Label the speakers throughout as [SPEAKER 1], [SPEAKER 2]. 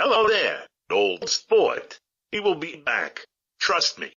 [SPEAKER 1] Hello there, old sport. He will be back. Trust me.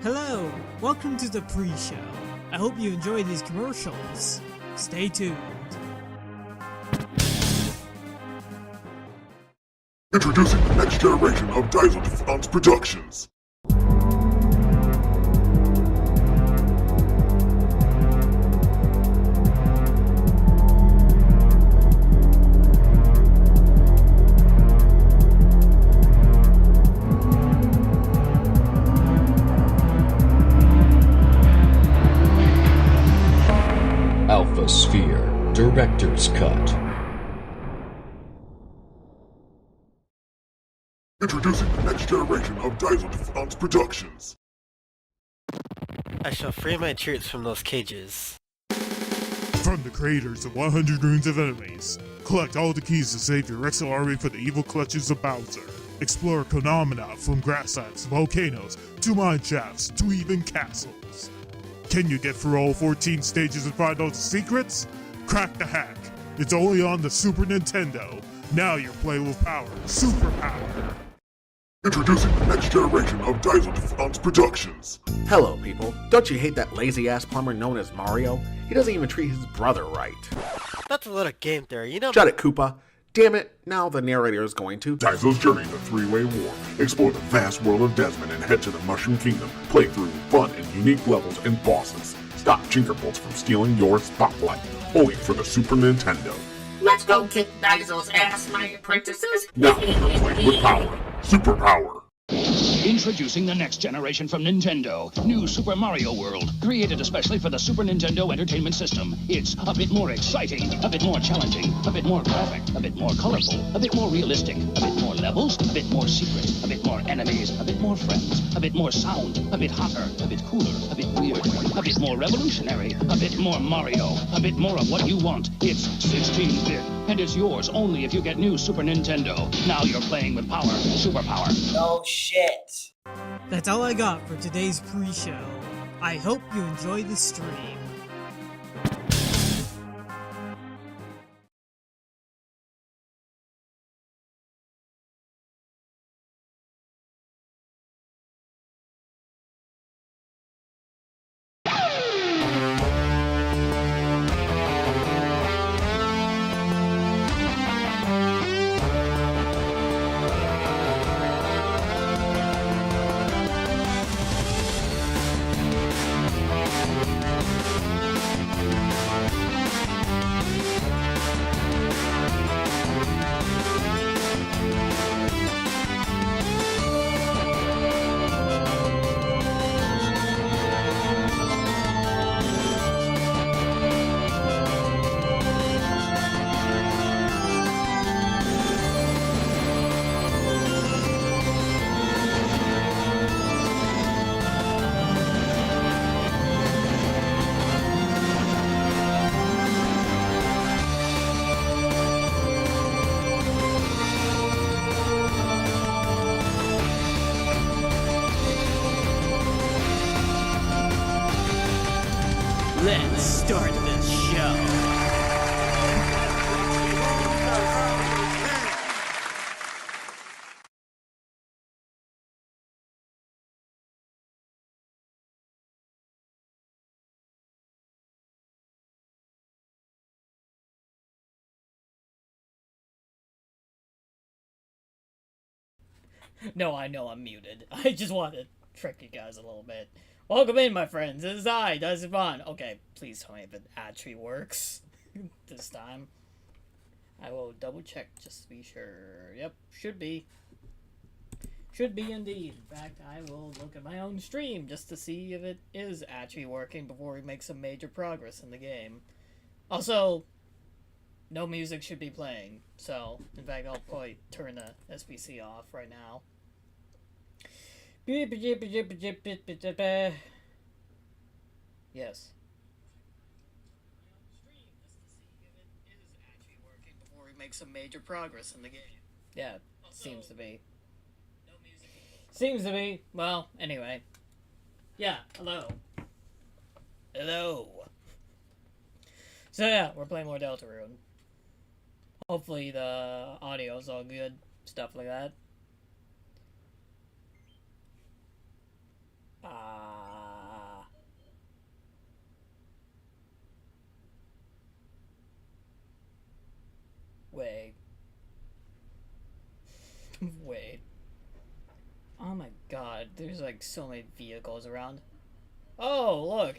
[SPEAKER 2] Hello, welcome to the pre-show. I hope you enjoy these commercials. Stay tuned.
[SPEAKER 3] Introducing the next generation of Diesel Defense Productions.
[SPEAKER 4] Alpha Sphere Director's Cut.
[SPEAKER 3] Introducing the next generation of Diesel Defense Productions.
[SPEAKER 5] I shall free my troops from those cages.
[SPEAKER 6] From the creators of 100 Runes of Enemies, collect all the keys to save your Rexel army from the evil clutches of Bowser. Explore phenomena from grasslands, volcanoes, to mine shafts, to even castles. Can you get through all 14 stages and find all the secrets? Crack the hack. It's only on the Super Nintendo. Now you're playing with power. Superpower.
[SPEAKER 3] Introducing the next generation of Diesel Defense Productions.
[SPEAKER 7] Hello, people. Don't you hate that lazy-ass plumber known as Mario? He doesn't even treat his brother right.
[SPEAKER 5] That's a little game theory, you know.
[SPEAKER 7] Shut it, Koopa. Damn it, now the narrator is going to...
[SPEAKER 3] Diesel's Journey to Three-Way War. Explore the vast world of Desmond and head to the Mushroom Kingdom. Play through fun and unique levels and bosses. Stop Tinkerbolts from stealing your spotlight. Only for the Super Nintendo.
[SPEAKER 8] Let's go kick Diesel's ass, my apprentices.
[SPEAKER 3] Now you're playing with power. Superpower.
[SPEAKER 9] Introducing the next generation from Nintendo, New Super Mario World, created especially for the Super Nintendo Entertainment System. It's a bit more exciting, a bit more challenging, a bit more graphic, a bit more colorful, a bit more realistic, a bit more levels, a bit more secret, a bit more enemies, a bit more friends, a bit more sound, a bit hotter, a bit cooler, a bit weird, a bit more revolutionary, a bit more Mario, a bit more of what you want. It's 16-bit, and it's yours only if you get New Super Nintendo. Now you're playing with power, superpower.
[SPEAKER 8] Oh shit.
[SPEAKER 2] That's all I got for today's pre-show. I hope you enjoy the stream. Let's start this show. No, I know I'm muted. I just want to trick you guys a little bit. Welcome in, my friends. This is I, Deltarune. Okay, please tell me if it actually works this time. I will double check just to be sure. Yep, should be. Should be indeed. In fact, I will look at my own stream just to see if it is actually working before we make some major progress in the game. Also, no music should be playing. So, in fact, I'll probably turn the SBC off right now. Yes. Make some major progress in the game. Yeah, seems to be. Seems to be. Well, anyway. Yeah, hello. Hello. So yeah, we're playing more Deltarune. Hopefully the audio's all good. Stuff like that. Wait. Oh my god, there's like so many vehicles around. Oh, look!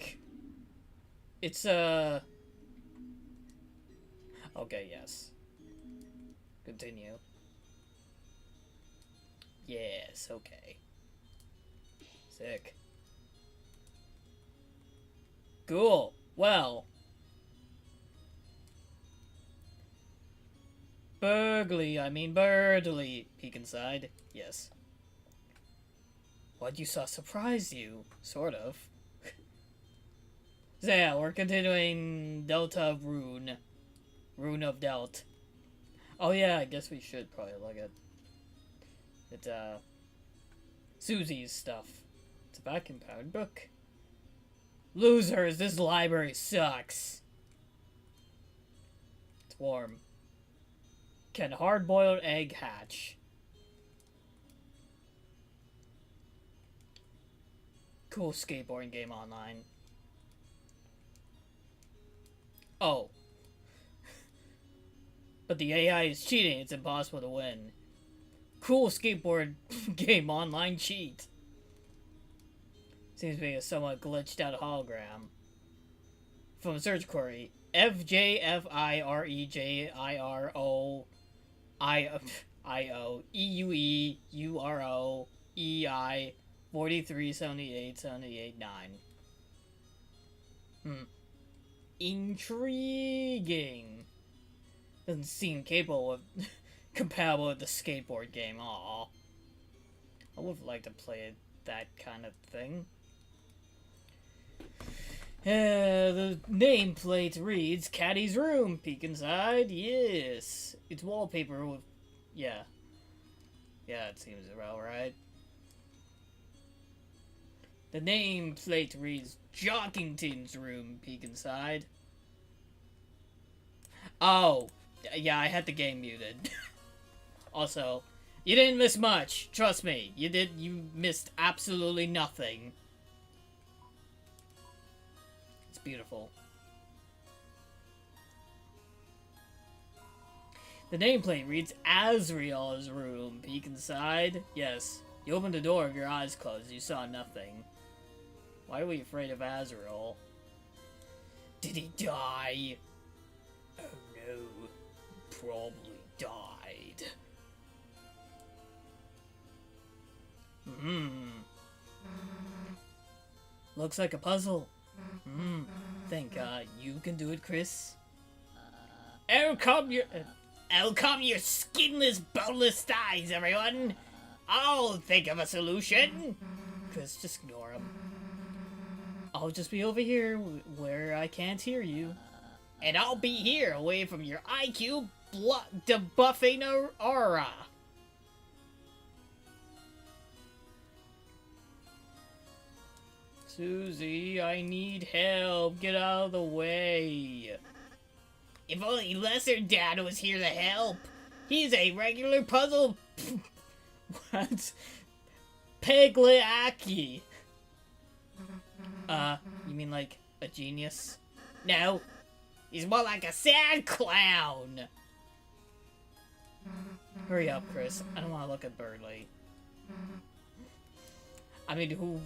[SPEAKER 2] It's Okay, yes. Continue. Yes, okay. Sick. Cool. Well. Birdly. Peek inside. Yes. What you saw surprised you. Sort of. So yeah, we're continuing Deltarune. Rune of Delt. Oh yeah, I guess we should probably look at it, Susie's stuff. It's a vacuum-powered book. Losers, this library sucks. It's warm. Can hard-boiled egg hatch? Cool skateboarding game online. Oh. But the AI is cheating, it's impossible to win. Cool skateboard game online cheat. Seems to be a somewhat glitched out hologram. From a search query, FJFIREJIROIOEUEUROEI 4378789. Intriguing. Doesn't seem capable of compatible with the skateboard game. Aw. I would like to play that kind of thing. The nameplate reads Caddy's room. Peek inside. Yes. It's wallpaper with... Yeah. Yeah, it seems about right. The nameplate reads Jockington's room. Peek inside. Oh. Yeah, I had the game muted. Also, you didn't miss much. Trust me. You missed absolutely nothing. It's beautiful. The nameplate reads Azrael's room. Peek inside. Yes. You opened the door with your eyes closed. You saw nothing. Why are we afraid of Azrael? Did he die? Oh no. Probably died. Looks like a puzzle. Think you can do it, Chris? Out come your skinless, boneless thighs, everyone! I'll think of a solution! Chris, just ignore him. I'll just be over here where I can't hear you. And I'll be here, away from your IQ debuffing aura. Susie, I need help. Get out of the way. If only Lesser Dad was here to help. He's a regular puzzle... What? Pegliacki. You mean like a genius? No. He's more like a sad clown. Hurry up, Chris. I don't want to look at Birdly. I mean, who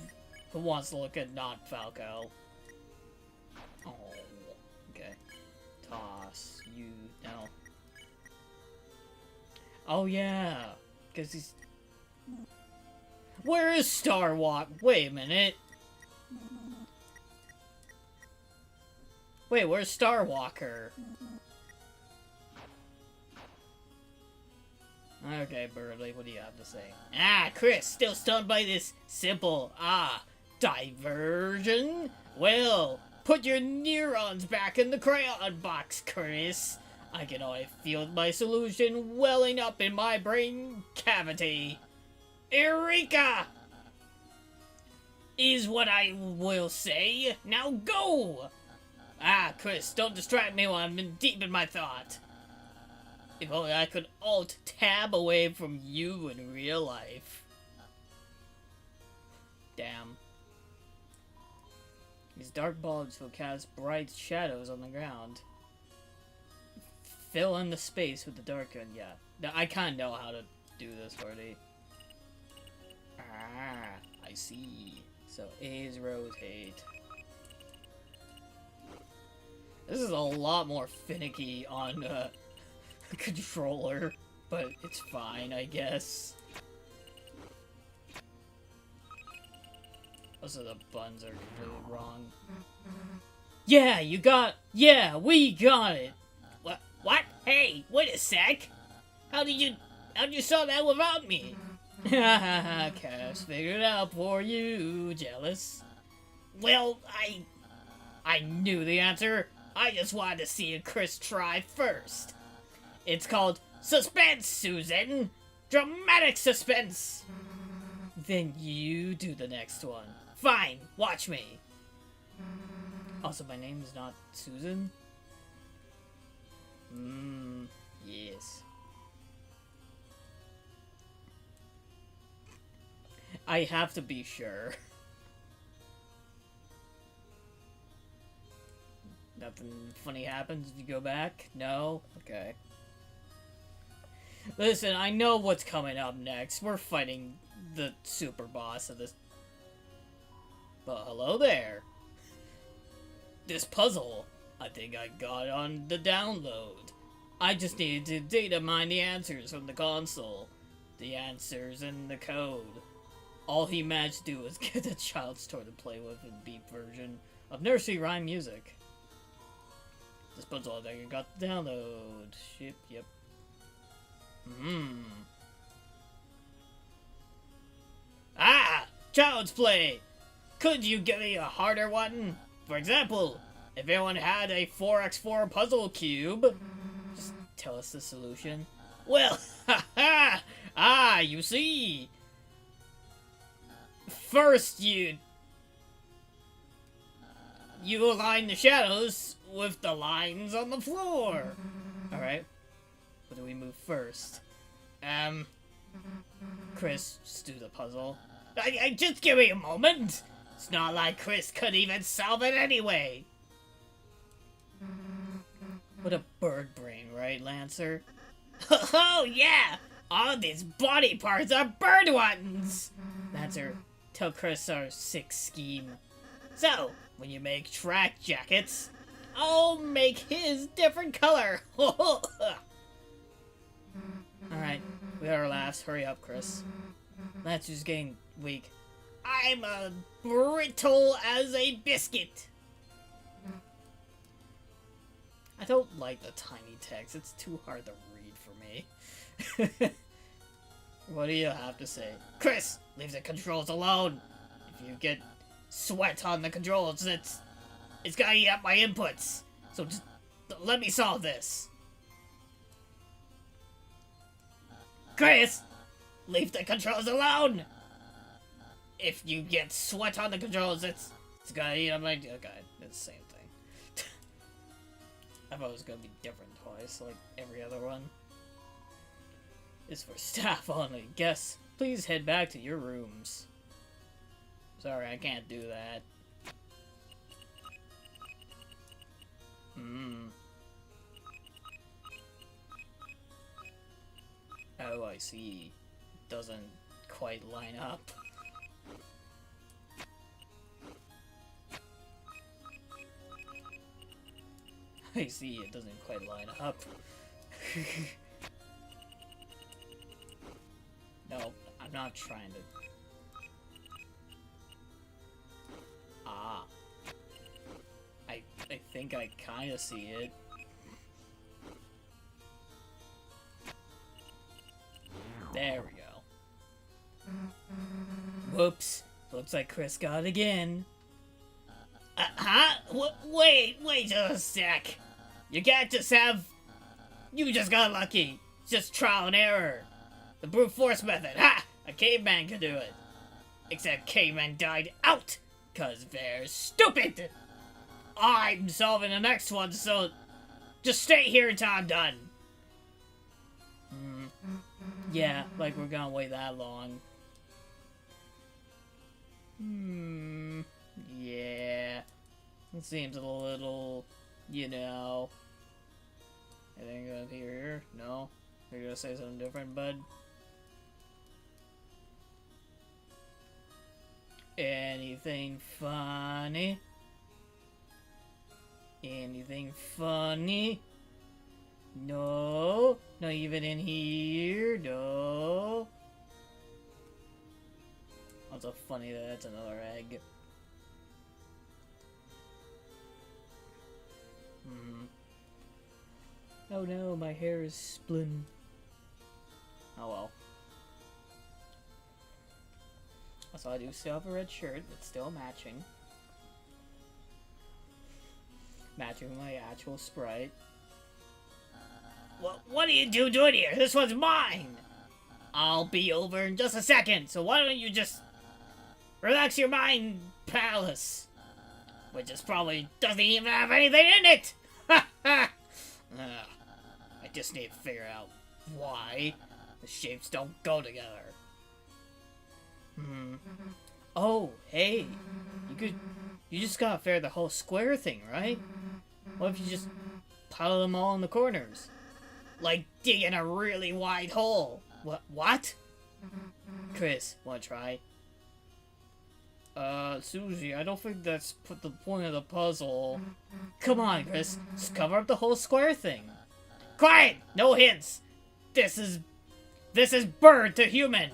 [SPEAKER 2] wants to look at not Falco? Oh, okay. Toss. You, no. Oh, yeah. Because he's... Where is Starwalk? Wait a minute. Wait, where's Starwalker? Okay, Birdly, what do you have to say? Chris, still stunned by this simple, diversion? Well, put your neurons back in the crayon box, Chris. I can already feel my solution welling up in my brain cavity. Eureka! Is what I will say. Now go! Chris, don't distract me while I'm deep in my thought. If only I could alt-tab away from you in real life. Damn. These dark bulbs will cast bright shadows on the ground. Fill in the space with the dark one, yeah. I kinda know how to do this already. Ah, I see. So A is rotate. This is a lot more finicky on controller, but it's fine, I guess. Also, the buttons are completely wrong. Yeah, we got it! What? Hey, wait a sec! How'd you solve that without me? Hahaha, Cass figured it out for you, jealous. Well, I knew the answer. I just wanted to see Chris try first. It's called suspense, Susan! Dramatic suspense! Then you do the next one. Fine, watch me. Also, my name is not Susan? Yes. I have to be sure. Nothing funny happens if you go back? No? Okay. Listen, I know what's coming up next. We're fighting the super boss of this. But hello there. This puzzle, I think I got on the download. I just needed to data mine the answers from the console. The answers and the code. All he managed to do was get a child's toy to play with in beat version of nursery rhyme music. This puzzle, I think I got the download. Yep. Ah! Child's play! Could you give me a harder one? For example, if anyone had a 4x4 puzzle cube, just tell us the solution. Well, haha! Ah, you see! First, you align the shadows with the lines on the floor. Alright. What do we move first? Chris, just do the puzzle. I just give me a moment! It's not like Chris could even solve it anyway! What a bird brain, right, Lancer? Oh, yeah! All these body parts are bird ones! Lancer, tell Chris our sick scheme. So, when you make track jackets, I'll make his different color! Alright, we got our laughs. Hurry up, Chris. Lancer's getting weak. I'm brittle as a biscuit! I don't like the tiny text. It's too hard to read for me. What do you have to say? Chris, leave the controls alone! If you get sweat on the controls, it's gonna eat up my inputs. So just let me solve this. Chris, leave the controls alone! If you get sweat on the controls, it's gonna eat up my... Okay, it's the same thing. I thought it was gonna be different twice, like every other one. It's for staff only. Guests, please head back to your rooms. Sorry, I can't do that. Oh, I see. Doesn't quite line up. I see, it doesn't quite line up. No, I'm not trying to... Ah. I think I kinda see it. There we go. Whoops. Looks like Chris got it again. Huh? Wait a sec. You can't just have... You just got lucky. It's just trial and error. The brute force method. Ha! A caveman could do it. Except cavemen died out. 'Cause they're stupid. I'm solving the next one, so... Just stay here until I'm done. Yeah, like we're gonna wait that long. Yeah. It seems a little, you know... Anything up here? No? You're gonna say something different, bud? Anything funny? Anything funny? No? Not even in here? No? Also funny that that's another egg. Oh no, my hair is splin. Oh well. So I do still have a red shirt that's still matching. Matching with my actual Sprite. What are you doing here? This one's mine! I'll be over in just a second, so why don't you just relax your mind, Palace? Which is probably doesn't even have anything in it! Ha ha! I just need to figure out why the shapes don't go together. Oh, hey, you just gotta figure the whole square thing, right? What if you just pile them all in the corners? Like digging a really wide hole. What? Chris, wanna try? Susie, I don't think that's the point of the puzzle. Come on, Chris, just cover up the whole square thing. Quiet! No hints! This is bird to human!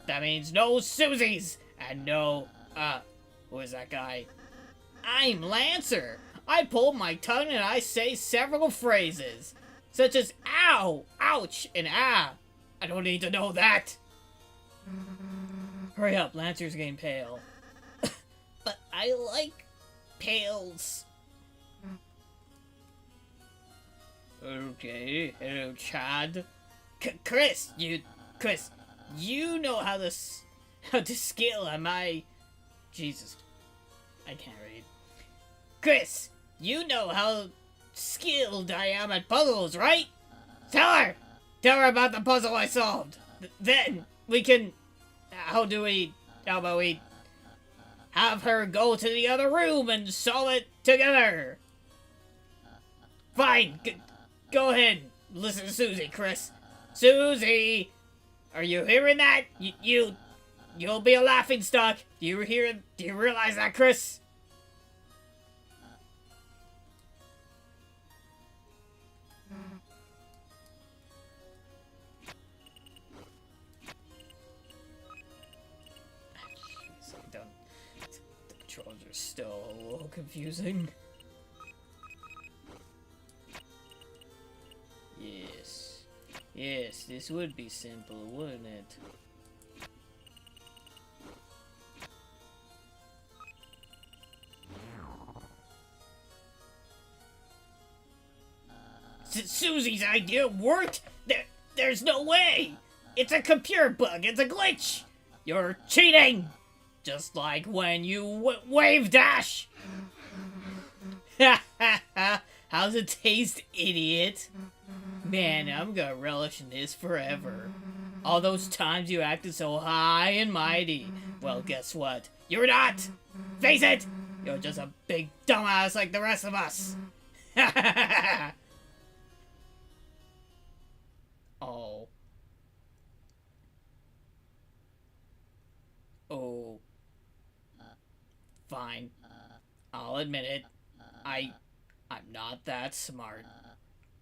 [SPEAKER 2] That means no Susies! And no, who is that guy? I'm Lancer! I pull my tongue and I say several phrases, such as ow, ouch, and ah. I don't need to know that! Hurry up, Lancer's getting pale. But I like pails. Okay, hello, Chad. Chris, you know how to scale am I? Jesus, I can't read. Chris, you know how skilled I am at puzzles, right? Tell her about the puzzle I solved. Then we can, how about we have her go to the other room and solve it together? Fine, go ahead. Listen to Susie, Chris. Susie! Are you hearing that? You'll be a laughingstock. Do you realize that, Chris? The controls are still a little confusing. Yes, this would be simple, wouldn't it? Susie's idea worked? There's no way! It's a computer bug, it's a glitch! You're cheating! Just like when you wave dash! Ha ha ha! How's it taste, idiot? Man, I'm gonna relish in this forever. All those times you acted so high and mighty. Well, guess what? You're not! Face it! You're just a big dumbass like the rest of us! Oh. Oh. Fine. I'll admit it. I'm not that smart.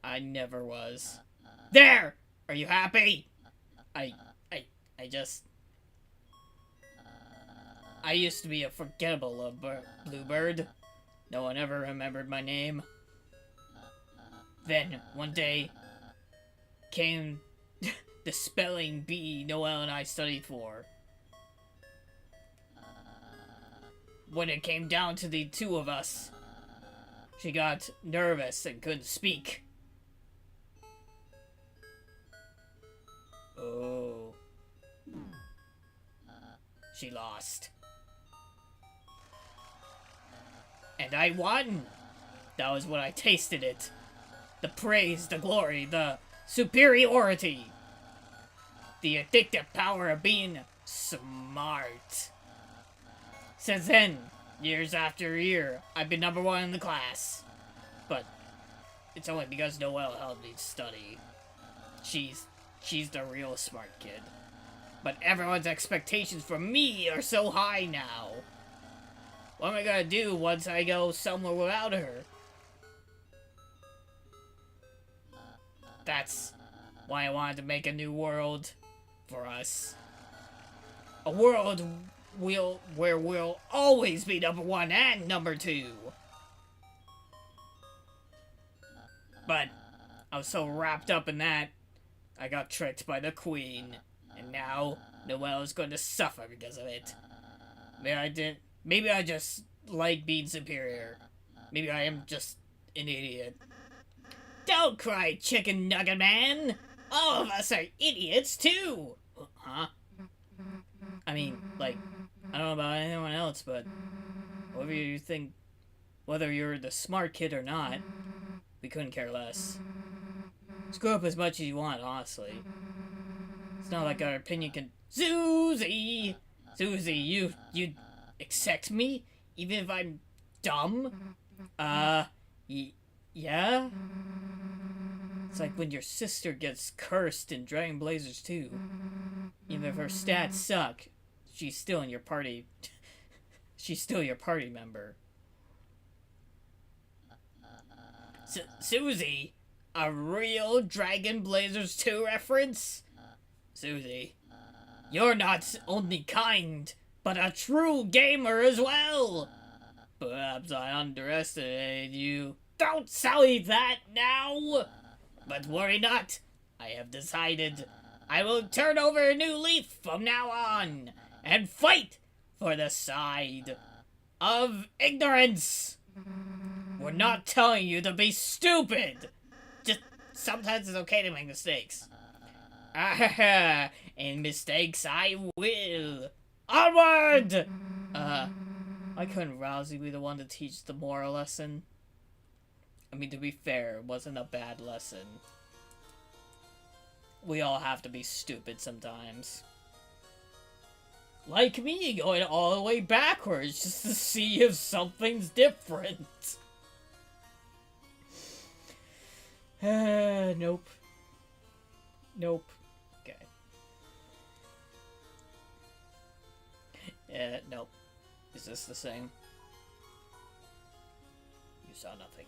[SPEAKER 2] I never was. There! Are you happy? I used to be a forgettable bluebird. No one ever remembered my name. Then, one day, came the spelling bee Noelle and I studied for. When it came down to the two of us, she got nervous and couldn't speak. Oh. She lost. And I won! That was when I tasted it. The praise, the glory, the superiority. The addictive power of being smart. Since then, years after year, I've been #1 in the class. But it's only because Noelle helped me study. She's the real smart kid. But everyone's expectations for me are so high now. What am I gonna do once I go somewhere without her? That's why I wanted to make a new world for us. A world where we'll always be number 1 and number 2. But I was so wrapped up in that, I got tricked by the Queen. And now, Noelle's going to suffer because of it. Maybe I just like being superior. Maybe I am just an idiot. Don't cry, Chicken Nugget Man! All of us are idiots, too! Huh? I mean, like, I don't know about anyone else, but whether you're the smart kid or not, we couldn't care less. Screw up as much as you want, honestly. It's not like our opinion can... Susie! Susie, you accept me? Even if I'm dumb? Yeah? It's like when your sister gets cursed in Dragon Blazers 2. Even if her stats suck, she's still in your party. She's still your party member. Susie? A real Dragon Blazers 2 reference? Susie, you're not only kind, but a true gamer as well. Perhaps I underestimated you. Don't say that now! But worry not. I have decided I will turn over a new leaf from now on and fight for the side of ignorance. We're not telling you to be stupid. Just sometimes it's okay to make mistakes. And mistakes I will. Onward! Why couldn't Rousey be the one to teach the moral lesson? I mean, to be fair, it wasn't a bad lesson. We all have to be stupid sometimes. Like me, going all the way backwards just to see if something's different. Nope. Nope. Okay. Nope. Is this the same? You saw nothing.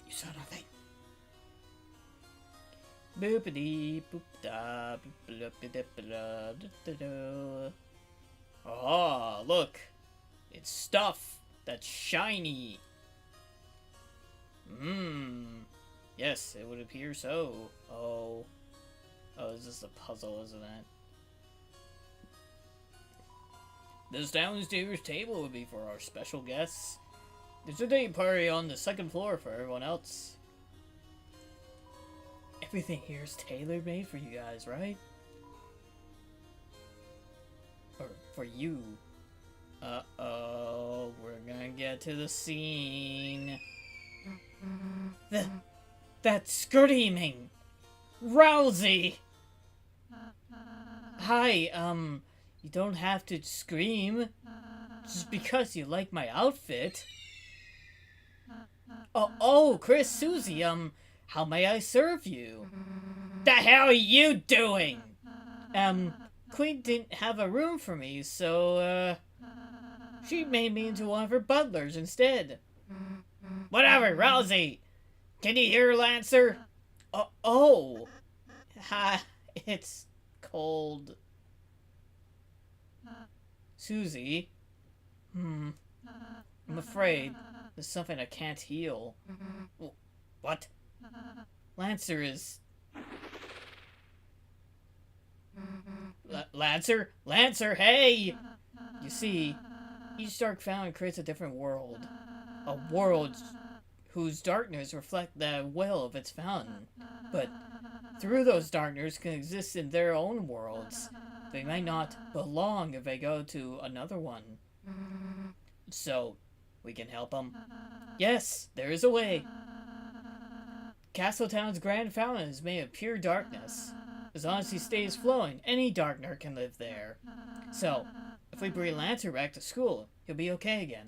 [SPEAKER 2] You saw nothing. Boopity boop da boop. Oh, look. It's stuff that's shiny. Yes, it would appear so. Oh, it's just a puzzle, isn't it? This downstairs table would be for our special guests. There's a day party on the second floor for everyone else. Everything here is tailor-made for you guys, right? Or for you. Uh-oh, we're gonna get to the scene. That's screaming! Rousey! Hi, you don't have to scream. Just because you like my outfit. Oh, Chris, Susie, how may I serve you? The hell are you doing? Queen didn't have a room for me, so, she made me into one of her butlers instead. Whatever, Rousey! Can you hear, Lancer? It's cold. Susie? I'm afraid there's something I can't heal. What? Lancer is... Lancer? Lancer, hey! You see, each dark fountain creates a different world. A world whose darkness reflect the will of its fountain. But through those darkness can exist in their own worlds. They might not belong if they go to another one. So, we can help them. Yes, there is a way. Castletown's grand fountain is made of pure darkness. As long as he stays flowing, any darkner can live there. So, if we bring Lancer back to school, he'll be okay again.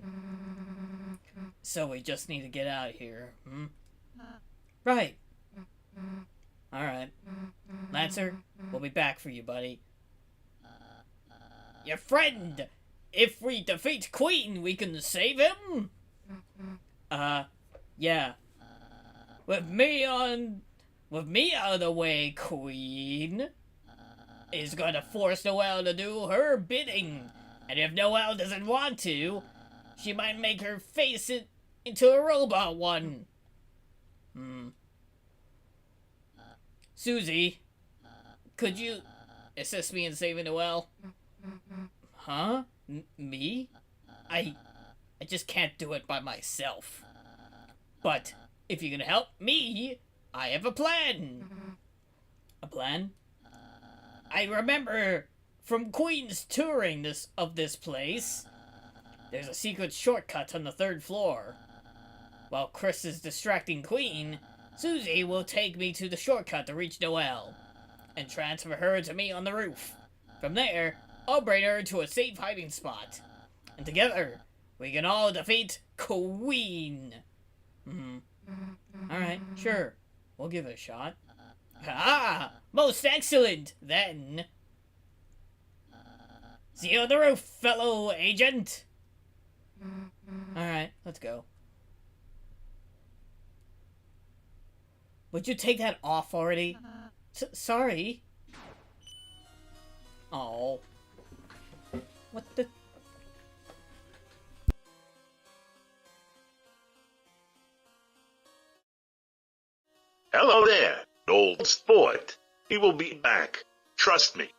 [SPEAKER 2] So we just need to get out of here, Right. Alright. Lancer, we'll be back for you, buddy. Your friend! If we defeat Queen, we can save him? Yeah. With me out of the way, Queen is gonna force Noelle to do her bidding. And if Noelle doesn't want to, she might make her face it into a robot one. Susie, could you assist me in saving Noelle? Huh? Me? I just can't do it by myself. But if you're gonna help me, I have a plan. A plan? I remember from Queen's touring of this place, there's a secret shortcut on the 3rd floor. While Chris is distracting Queen, Susie will take me to the shortcut to reach Noelle and transfer her to me on the roof. From there, I'll bring her to a safe hiding spot. And together, we can all defeat Queen. Alright, sure. We'll give it a shot. Ah! Most excellent! Then... see you on the roof, fellow agent! Alright, let's go. Would you take that off already? Sorry. Oh. What the...
[SPEAKER 1] Hello there, old sport. He will be back. Trust me.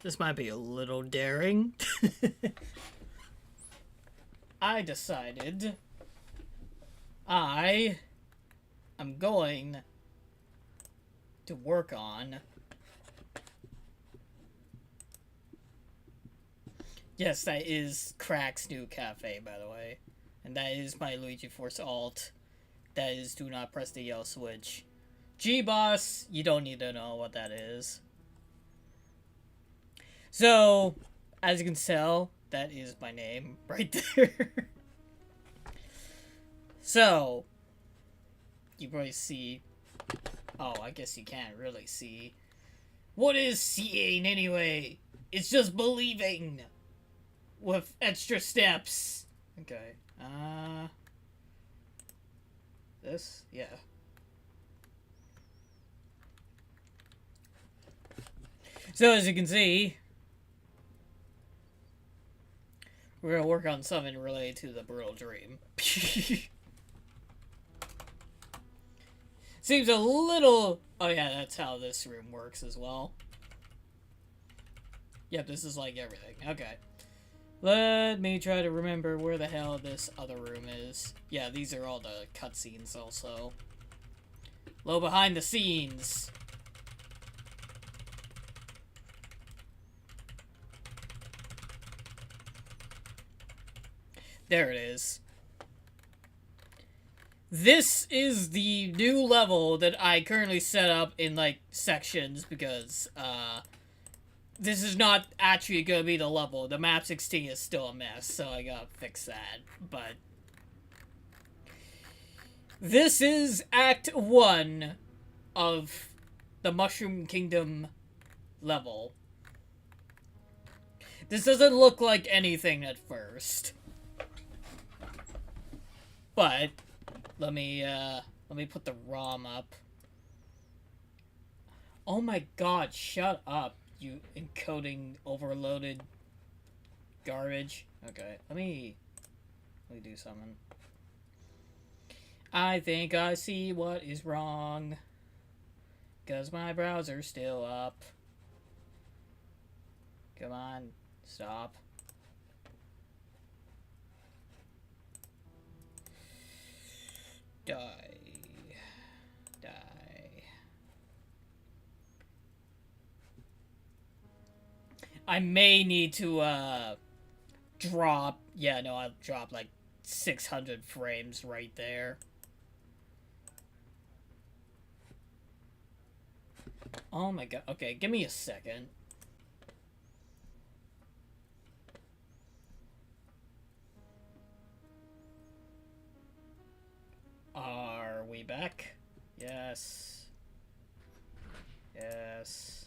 [SPEAKER 2] This might be a little daring. I decided I am going to work on... Yes, that is Crack's new cafe, by the way. And that is my Luigi Force alt. That is do not press the yellow switch. G-Boss, you don't need to know what that is. So, as you can tell, that is my name right there. So, you probably see... Oh, I guess you can't really see. What is seeing anyway? It's just believing! With extra steps. Okay. This? Yeah. So as you can see, we're gonna work on something related to the Brutal Dream. Seems a little... Oh yeah, that's how this room works as well. Yep, this is like everything. Okay. Let me try to remember where the hell this other room is. Yeah, these are all the cutscenes also. Low behind the scenes. There it is. This is the new level that I currently set up in, like, sections because, this is not actually gonna be the level. The map 16 is still a mess, so I gotta fix that. But this is Act 1 of the Mushroom Kingdom level. This doesn't look like anything at first. But let me put the ROM up. Oh my god, shut up, you encoding overloaded garbage. Okay, let me do something. I think I see what is wrong. 'Cause my browser's still up. Come on, stop. Die. I may need to, drop... Yeah, no, I'll drop, like, 600 frames right there. Oh my god. Okay, give me a second. Are we back? Yes. Yes.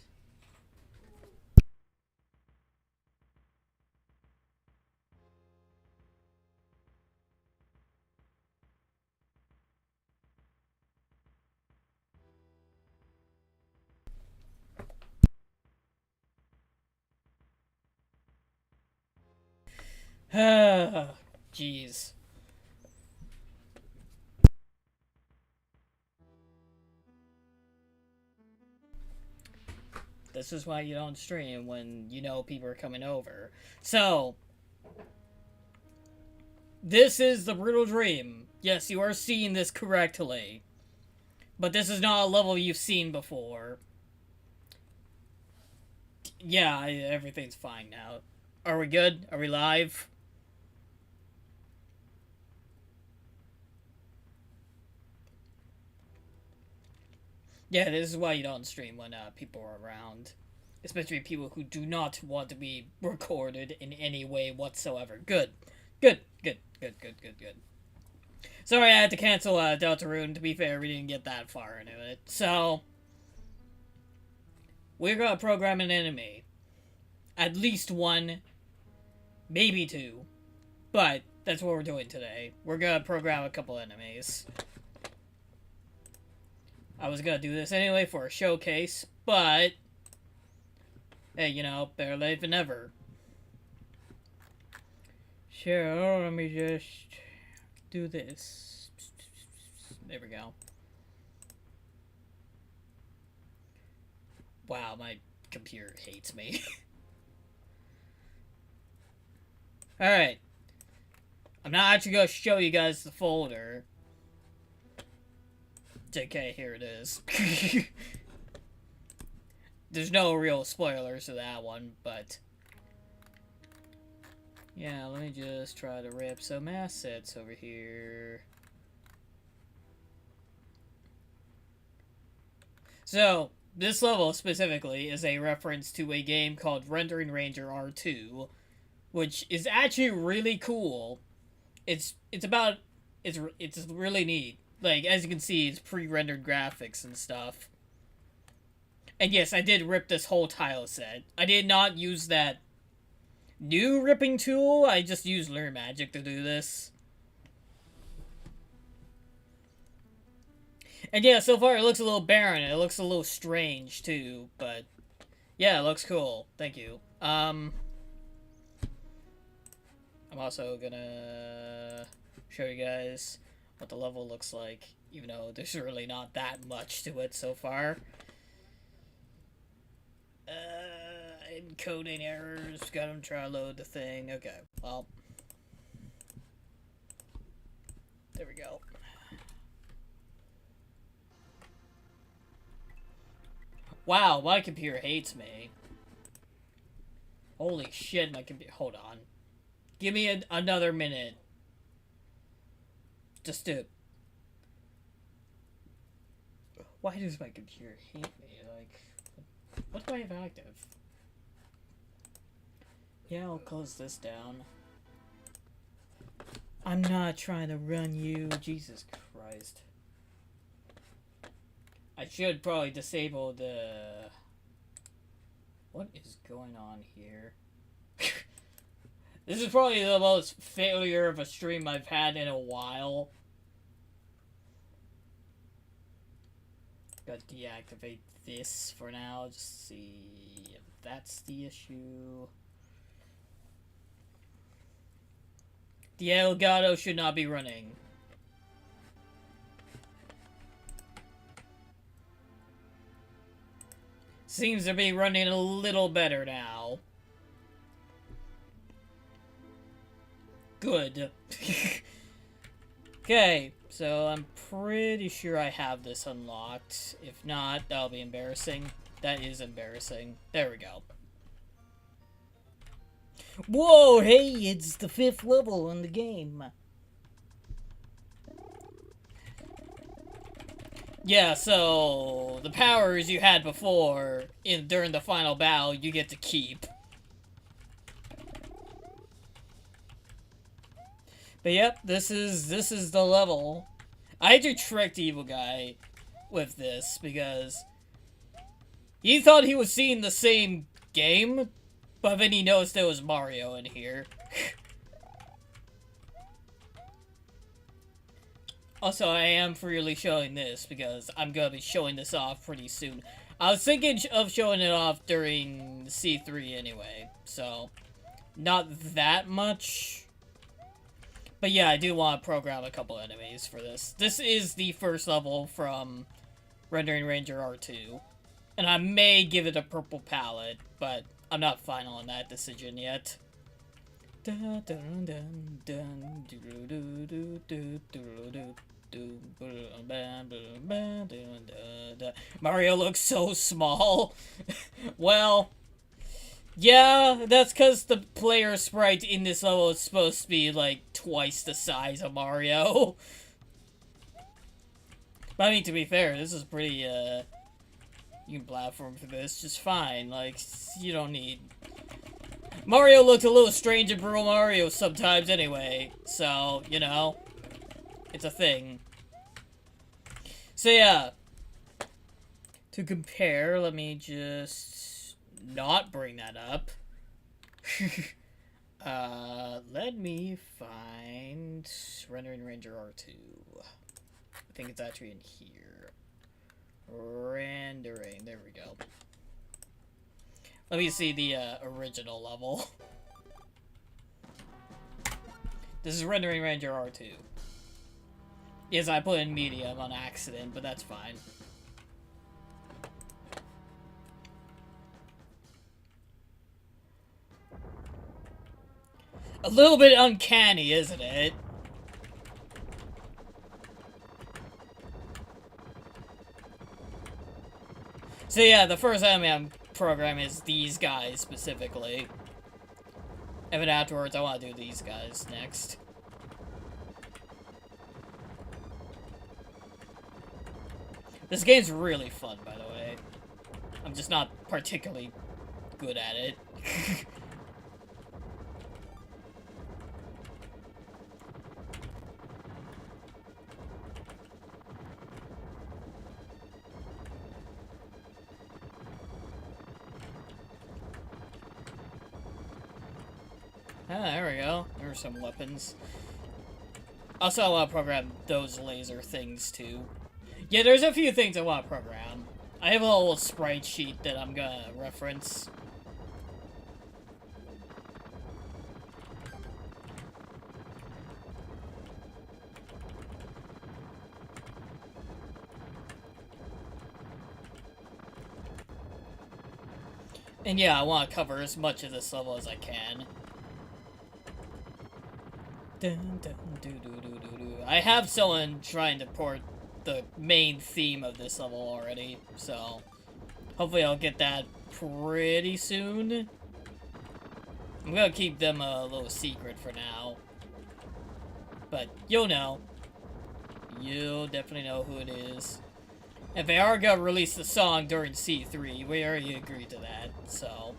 [SPEAKER 2] Jeez. This is why you don't stream when you know people are coming over. So, this is the Brutal Dream. Yes, you are seeing this correctly. But this is not a level you've seen before. Yeah, everything's fine now. Are we good? Are we live? Yeah, this is why you don't stream when people are around. Especially people who do not want to be recorded in any way whatsoever. Good. Good. Sorry I had to cancel Deltarune. To be fair, we didn't get that far into it. So, we're gonna program an enemy. At least one. Maybe two. But, that's what we're doing today. We're gonna program a couple enemies. I was gonna do this anyway for a showcase, but... Hey, you know, better late than never. Sure, let me just do this. There we go. Wow, my computer hates me. Alright. I'm not actually gonna show you guys the folder. JK, here it is. There's no real spoilers to that one, but... Yeah, let me just try to rip some assets over here. So, this level specifically is a reference to a game called Rendering Ranger R2, which is actually really cool. It's really neat. Like, as you can see, it's pre-rendered graphics and stuff. And yes, I did rip this whole tile set. I did not use that new ripping tool. I just used Lunar Magic to do this. And yeah, so far it looks a little barren. It looks a little strange, too. But, Yeah, it looks cool. Thank you. I'm also gonna show you guys what the level looks like, even though there's really not that much to it so far. Encoding errors, gotta try to load the thing. Okay, well, there we go. Wow, my computer hates me. Holy shit, my computer. Hold on. Give me another minute. Just to. Why does my computer hate me? Like, what do I have active? Yeah, I'll close this down. I'm not trying to run you. Jesus Christ. I should probably disable the... What is going on here? This is probably the most failure of a stream I've had in a while. Gotta deactivate this for now, just see if that's the issue. The Elgato should not be running. Seems to be running a little better now. Good. Okay, so I'm pretty sure I have this unlocked. If not, that'll be embarrassing. That is embarrassing. There we go. Whoa, hey, it's the 5th level in the game. Yeah, so the powers you had before during the final battle, you get to keep. But yep, this is the level. I had to trick the evil guy with this because he thought he was seeing the same game, but then he noticed there was Mario in here. Also, I am freely showing this because I'm gonna be showing this off pretty soon. I was thinking of showing it off during C3 anyway, so not that much. But yeah, I do want to program a couple enemies for this. This is the first level from Rendering Ranger R2. And I may give it a purple palette, but I'm not final on that decision yet. Mario looks so small. Well, yeah, that's because the player sprite in this level is supposed to be like twice the size of Mario. But I mean, to be fair, this is pretty, you can platform for this just fine. Like, you don't need... Mario looked a little strange in Brutal Mario sometimes anyway, so, you know, it's a thing. So yeah, to compare, let me just not bring that up. Let me find Rendering Ranger R2. I think it's actually in here. Rendering, there we go. Let me see the original level. This is Rendering Ranger R2. Yes, I put in medium on accident, but that's fine. A little bit uncanny, isn't it? So yeah, the first anime program is these guys specifically. And then afterwards, I want to do these guys next. This game's really fun, by the way. I'm just not particularly good at it. Ah, there we go. There's some weapons. Also, I want to program those laser things, too. Yeah, there's a few things I want to program. I have a little sprite sheet that I'm gonna reference. And yeah, I want to cover as much of this level as I can. Dun, dun, doo, doo, doo, doo, doo. I have someone trying to port the main theme of this level already, so hopefully I'll get that pretty soon. I'm gonna keep them a little secret for now, but you'll know. You'll definitely know who it is. If they are gonna release the song during C3, we already agreed to that, so.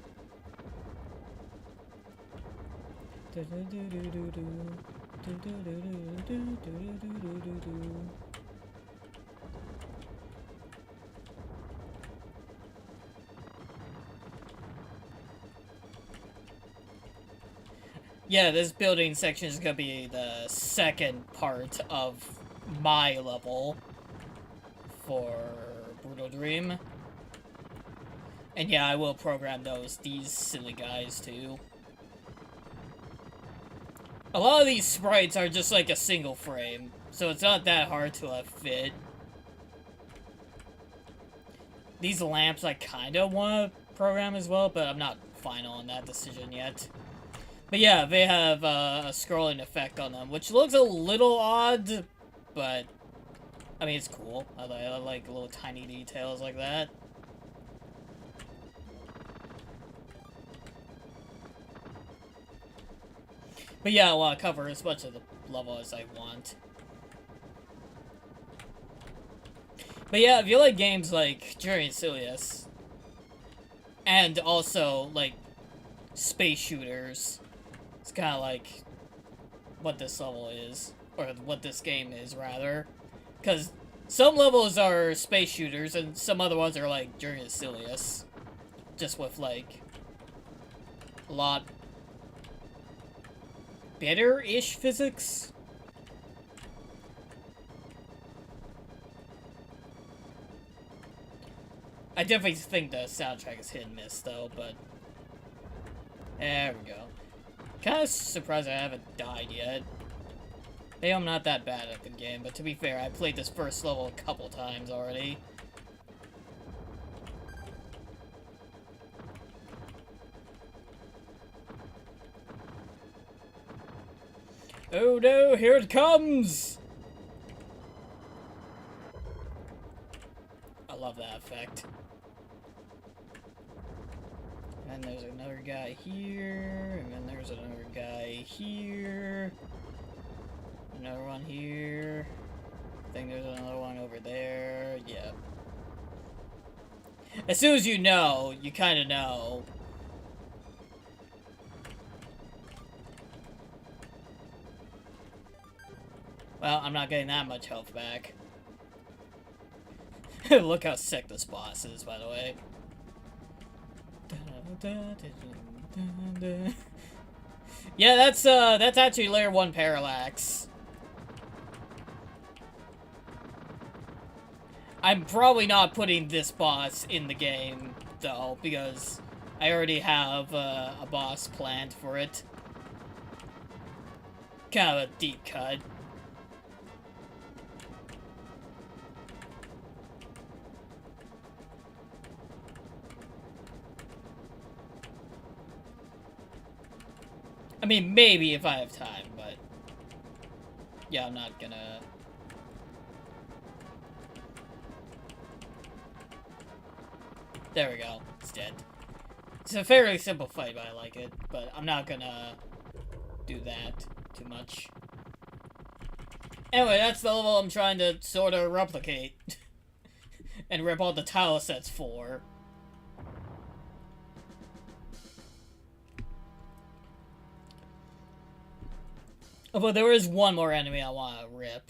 [SPEAKER 2] Yeah, this building section is gonna be the second part of my level for Brutal Dream. And yeah, I will program these silly guys too. A lot of these sprites are just like a single frame, so it's not that hard to fit. These lamps I kinda wanna program as well, but I'm not final on that decision yet. But yeah, they have a scrolling effect on them, which looks a little odd, but I mean, it's cool. I like little tiny details like that. But yeah, I want to cover as much of the level as I want. But yeah, if you like games like Journey to Silius, and also, like, space shooters, it's kind of like what this level is, or what this game is, rather. Because some levels are space shooters, and some other ones are like Journey to Silius. Just with, like, a lot better-ish physics. I definitely think the soundtrack is hit and miss, though, but there we go. Kind of surprised I haven't died yet. Maybe I'm not that bad at the game, but to be fair, I played this first level a couple times already. Oh no, here it comes! I love that effect. And there's another guy here, and then there's another guy here. Another one here. I think there's another one over there. Yeah. As soon as you know, you kind of know. Well, I'm not getting that much health back. Look how sick this boss is, by the way. Yeah, that's actually layer 1 parallax. I'm probably not putting this boss in the game, though, because I already have a boss planned for it. Kind of a deep cut. I mean, maybe if I have time, but yeah, I'm not gonna. There we go. It's dead. It's a fairly simple fight, but I like it. But I'm not gonna do that too much. Anyway, that's the level I'm trying to sort of replicate. And rip all the tile sets for. Although there is one more enemy I want to rip,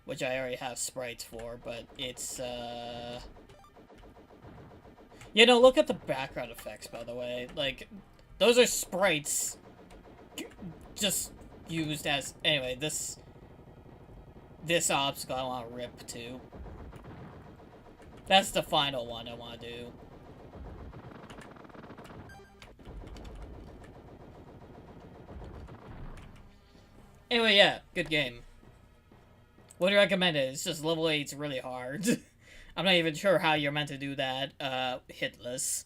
[SPEAKER 2] which I already have sprites for, but it's, You know, look at the background effects, by the way. Like, those are sprites just used as... Anyway, this obstacle I want to rip, too. That's the final one I want to do. Anyway, yeah, good game. Would recommend it. It's just level 8's really hard. I'm not even sure how you're meant to do that, hitless.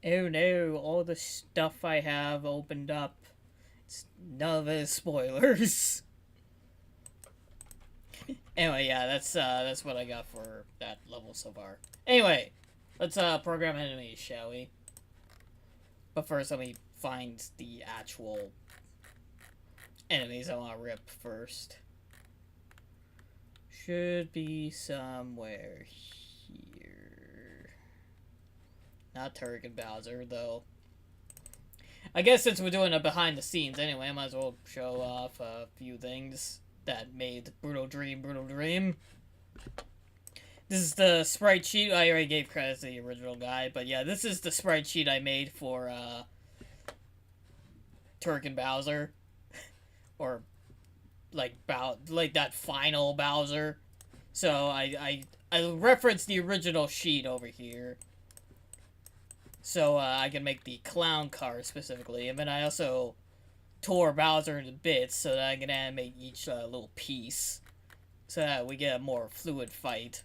[SPEAKER 2] Oh no, all the stuff I have opened up. None of it is spoilers. Anyway, yeah, that's what I got for that level so far. Anyway, let's program enemies, shall we? But first, let me find the actual enemies I want to rip first. Should be somewhere here. Not Turk and Bowser, though. I guess since we're doing a behind the scenes anyway, I might as well show off a few things that made Brutal Dream Brutal Dream. This is the sprite sheet. I already gave credit to the original guy, but yeah, this is the sprite sheet I made for Turk and Bowser. Or like that final Bowser. So I referenced the original sheet over here. So I can make the clown car specifically, and then I also tore Bowser into bits so that I can animate each little piece, so that we get a more fluid fight.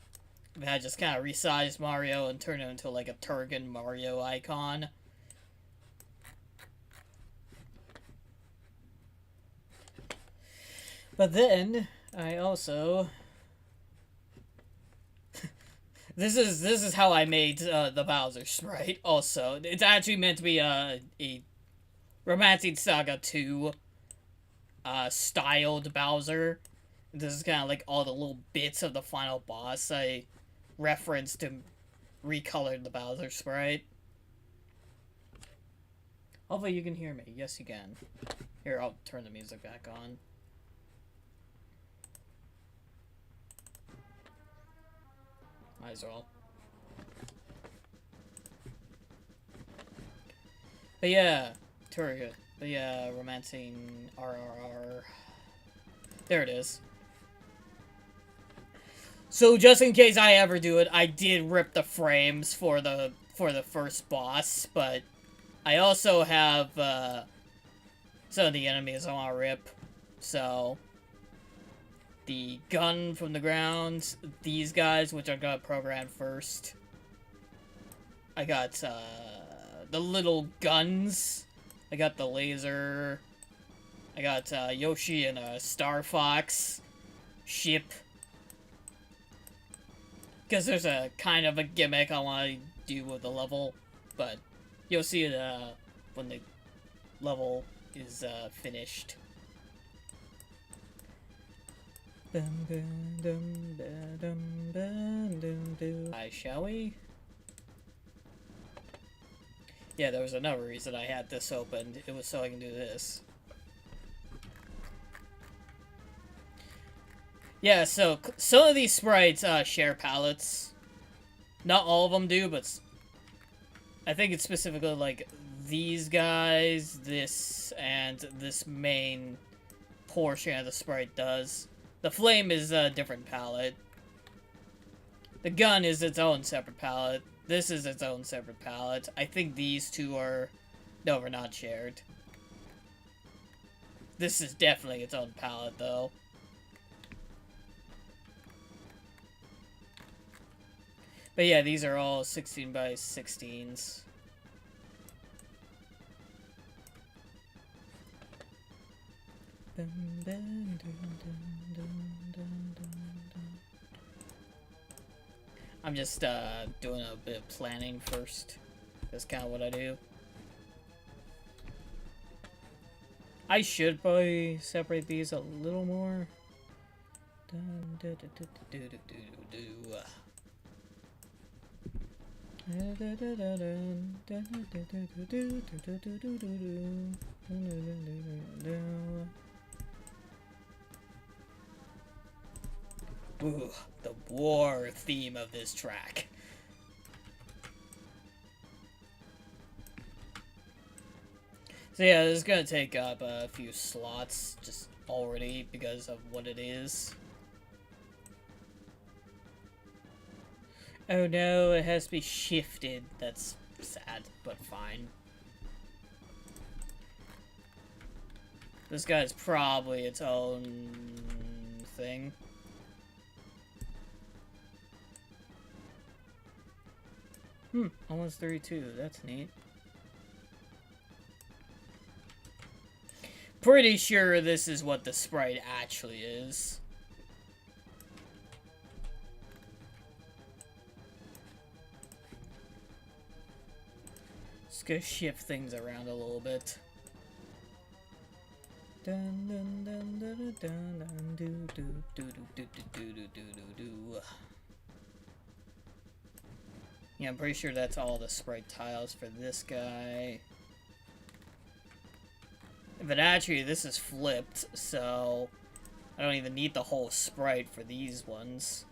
[SPEAKER 2] And I just kind of resized Mario and turned him into like a Turrican Mario icon. But then I also this is how I made the Bowser sprite. Also, it's actually meant to be a Romancing Saga 2 styled Bowser. This is kind of like all the little bits of the final boss I referenced and recolored the Bowser sprite. Hopefully you can hear me. Yes, you can. Here, I'll turn the music back on. Might as well. But yeah, Turga. But yeah, Romancing RRR. There it is. So just in case I ever do it, I did rip the frames for the first boss, but I also have some of the enemies I want to rip. So the gun from the ground, these guys, which I'm gonna program first. I got the little guns. I got the laser. I got Yoshi and a Star Fox ship. Because there's a kind of a gimmick I want to do with the level, but you'll see it when the level is finished. Shall we? Yeah, there was another reason I had this opened. It was so I can do this. Yeah, so some of these sprites share palettes. Not all of them do, but I think it's specifically like these guys, this, and this main portion of the sprite does. The flame is a different palette. The gun is its own separate palette. This is its own separate palette. I think these two are... No, we're not shared. This is definitely its own palette, though. But yeah, these are all 16 by 16s. I'm just doing a bit of planning first. That's kind of what I do. I should probably separate these a little more. Ooh, the war theme of this track. So yeah, this is gonna take up a few slots just already because of what it is. Oh no, it has to be shifted. That's sad, but fine. This guy's probably its own thing. Almost 32. That's neat. Pretty sure this is what the sprite actually is. Just gonna shift things around a little bit. Dun dun dun dun dun dun do do do do do do do do do. Yeah, I'm pretty sure that's all the sprite tiles for this guy. But actually, this is flipped, so I don't even need the whole sprite for these ones.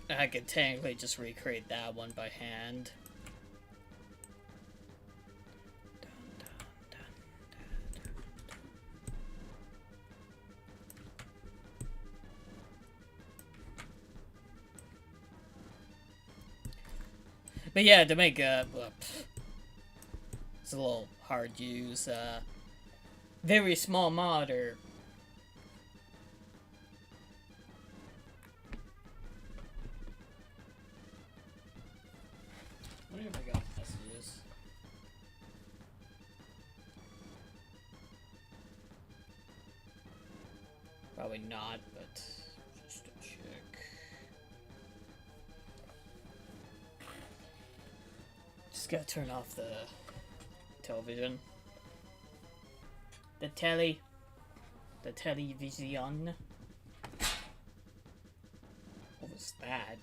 [SPEAKER 2] I could technically just recreate that one by hand. But yeah, to make it's a little hard to use, very small mod or I wonder if I got messages. Probably not, but just to check. Just gotta turn off the television. The television. What was that?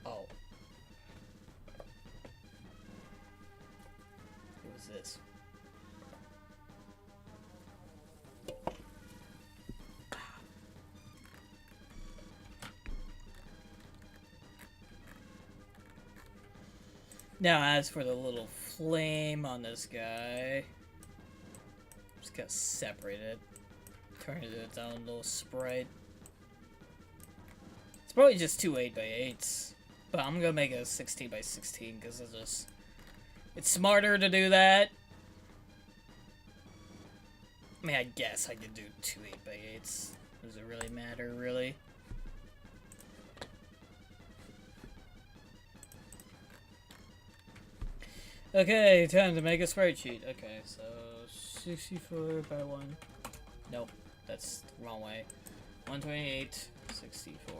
[SPEAKER 2] Oh. What was this? Now, as for the little flame on this guy, just gotta separate it, turn it into its own little sprite. It's probably just two 8x8s, but I'm gonna make it a 16x16 because it's smarter to do that. I mean, I guess I could do two 8x8s. Does it really matter, really? Okay, time to make a spreadsheet. Okay, so 64 by 1. Nope, that's the wrong way. 128, 64.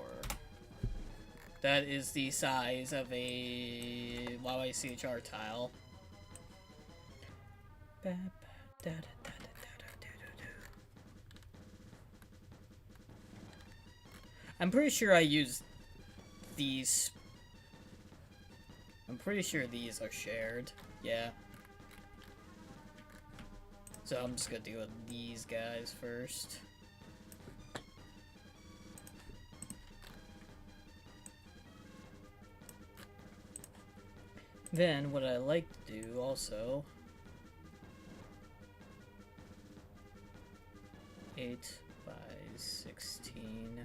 [SPEAKER 2] That is the size of a YYCHR tile. I'm pretty sure I used these. I'm pretty sure these are shared. Yeah. So I'm just gonna deal with these guys first. Then what I like to do also 8x16.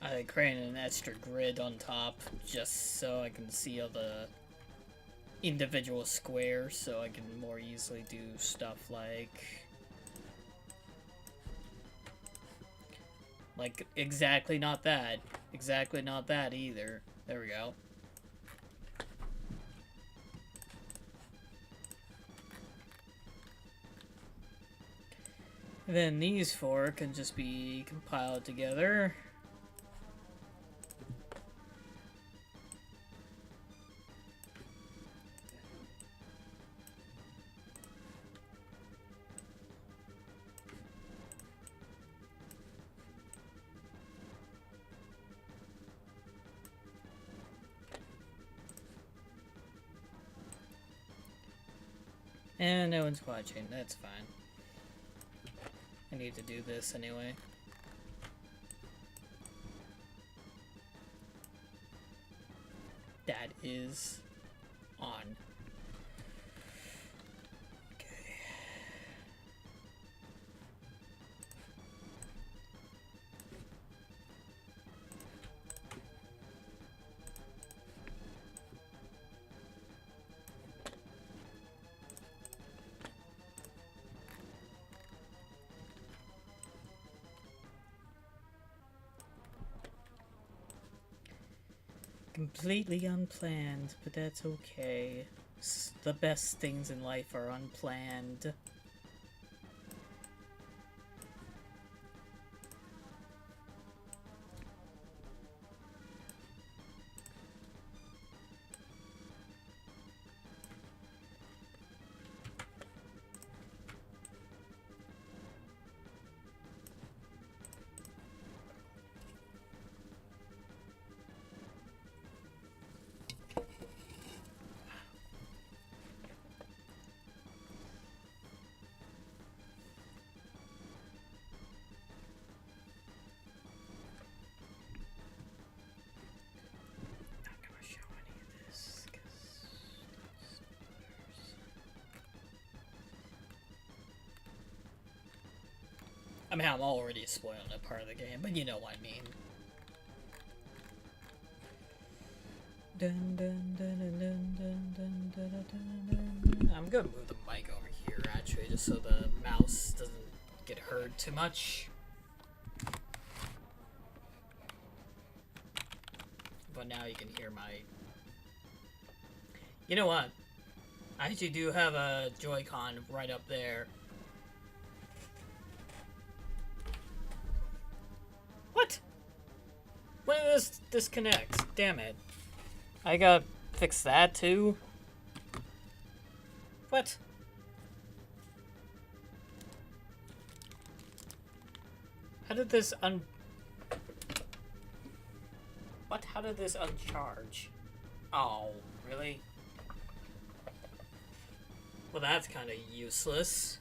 [SPEAKER 2] I created an extra grid on top just so I can see all the individual squares so I can more easily do stuff like exactly not that. Exactly not that either. There we go. Then these four can just be compiled together. And no one's watching. That's fine. I need to do this anyway. That is on. Okay. Completely unplanned, but that's okay. The best things in life are unplanned. I mean, I'm already spoiling that part of the game, but you know what I mean. Dun, dun, dun, dun, dun, dun, dun, dun, dun, dun. I'm gonna move the mic over here, actually, just so the mouse doesn't get heard too much. But now you can hear my... You know what? I actually do have a Joy-Con right up there. What? When did this disconnect? Damn it. I gotta fix that too? What? How did this What? How did this uncharge? Oh, really? Well, that's kind of useless.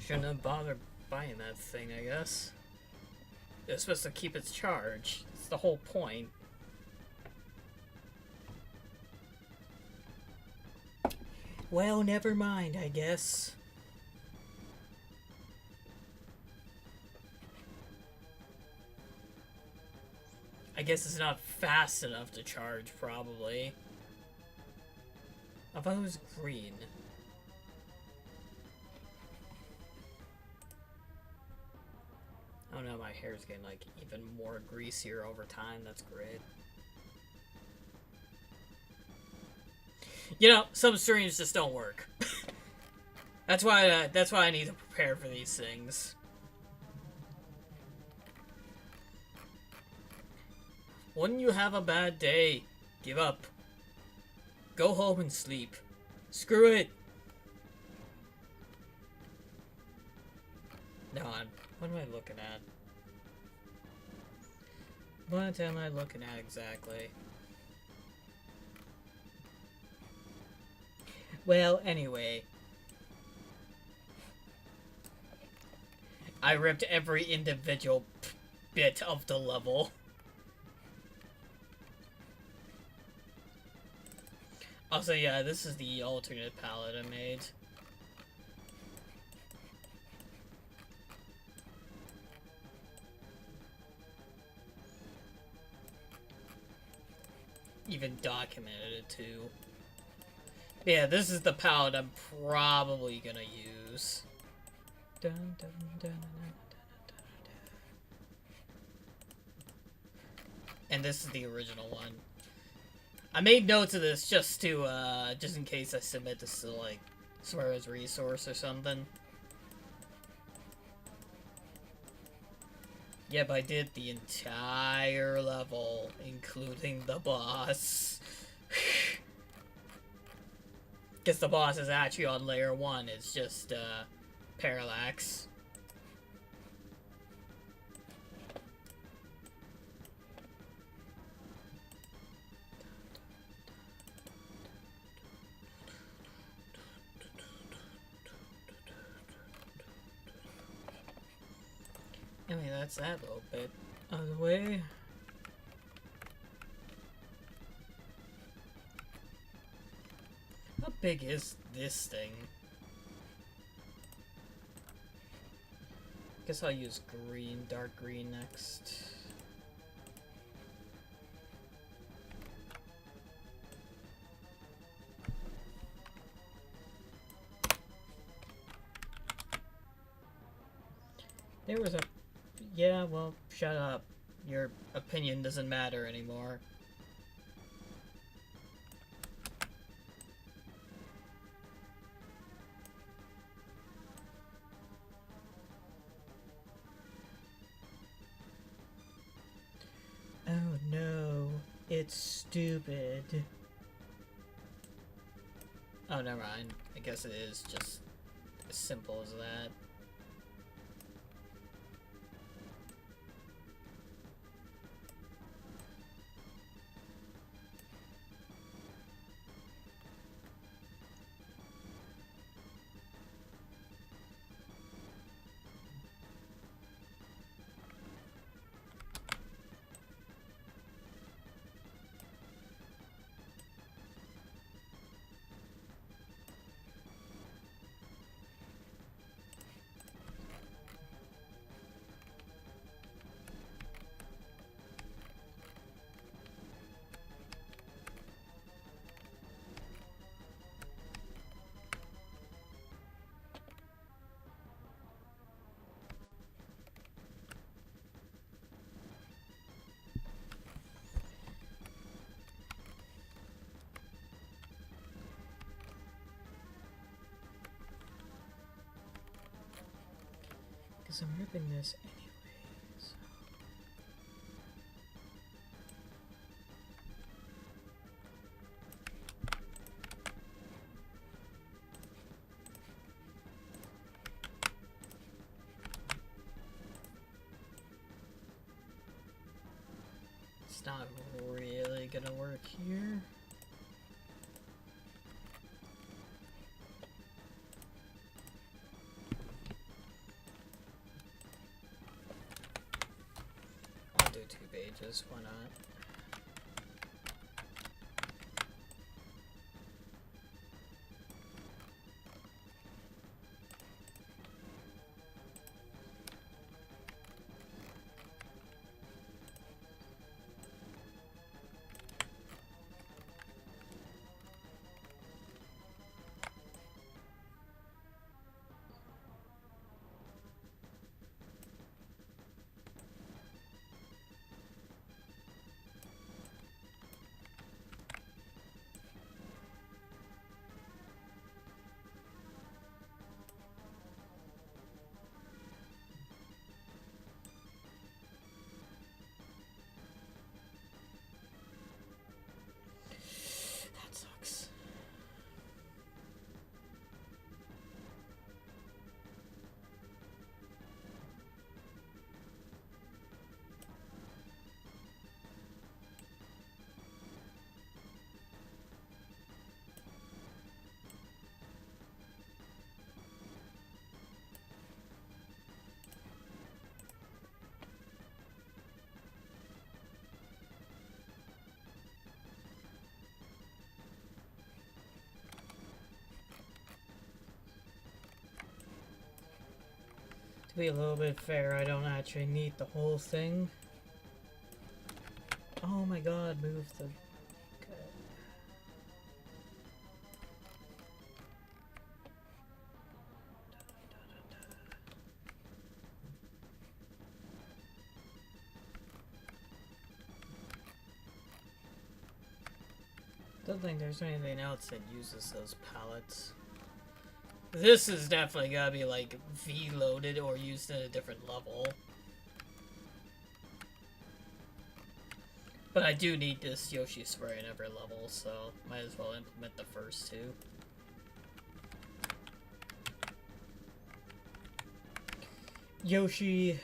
[SPEAKER 2] Shouldn't have bothered buying that thing, I guess. It's supposed to keep its charge. It's the whole point. Well, never mind, I guess. I guess it's not fast enough to charge, probably. I thought it was green. Oh no, my hair's getting like even more greasier over time. That's great. You know, some streams just don't work. That's why I need to prepare for these things. When you have a bad day, give up. Go home and sleep. Screw it. No, what am I looking at? What am I looking at exactly? Well, anyway. I ripped every individual bit of the level. Also, yeah, this is the alternate palette I made. Even documented it too. Yeah, this is the palette I'm probably gonna use. Dun, dun, dun, dun, dun, dun, dun. And this is the original one. I made notes of this just to, just in case I submit this to, like, swear as resource or something. Yep, I did the entire level, including the boss. Guess the boss is actually on layer 1, it's just, Parallax. I mean, that's that little bit out of the way. How big is this thing? Guess I'll use green, dark green next. There was a... Yeah, well, shut up. Your opinion doesn't matter anymore. Oh no, it's stupid. Oh, never mind. I guess it is just as simple as that. Because I'm ripping this anyways. It's not really gonna work here. I'll do 2 pages, why not? That sucks. To be a little bit fair, I don't actually need the whole thing. Oh my god, move the... Okay. Don't think there's anything else that uses those pallets. This is definitely gotta be like V-loaded or used at a different level. But I do need this Yoshi spray in every level, so might as well implement the first 2. Yoshi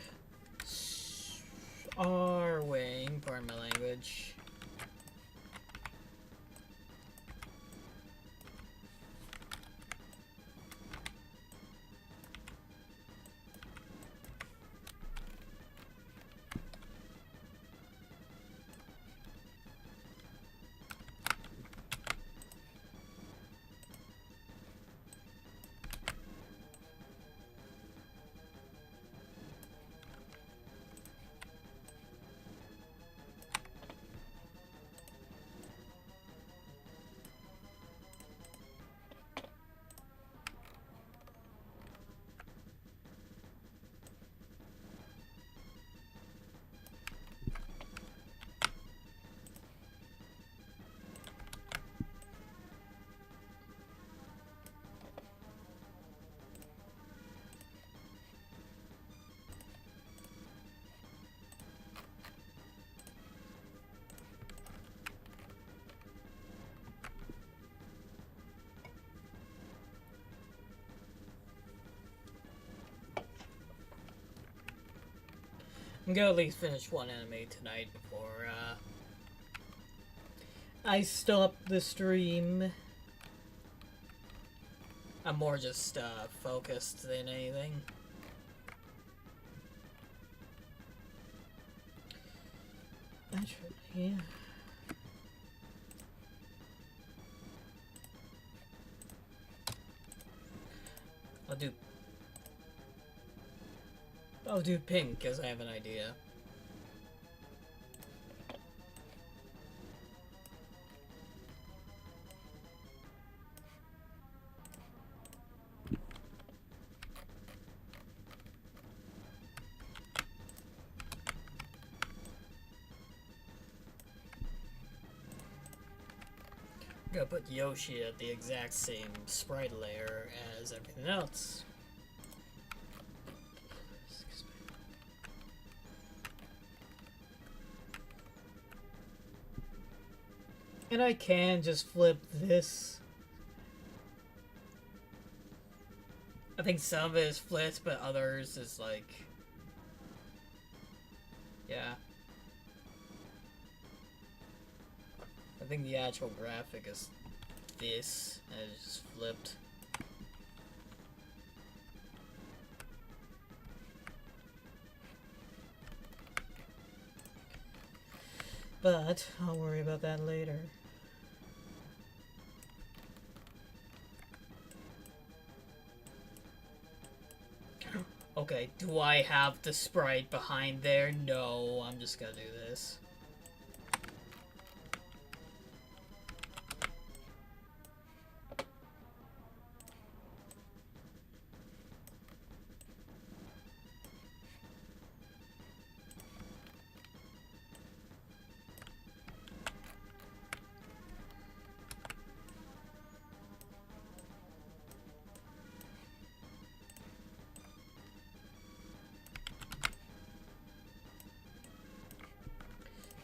[SPEAKER 2] R-wing, pardon my language. I'm gonna at least finish one anime tonight before I stop the stream. I'm more just focused than anything. Actually, yeah. I'll do pink because I have an idea. I'm gonna put Yoshi at the exact same sprite layer as everything else. And I can just flip this. I think some of it is flipped, but others is like... Yeah. I think the actual graphic is this, and it's just flipped. But I'll worry about that later. Okay, do I have the sprite behind there? No, I'm just gonna do this.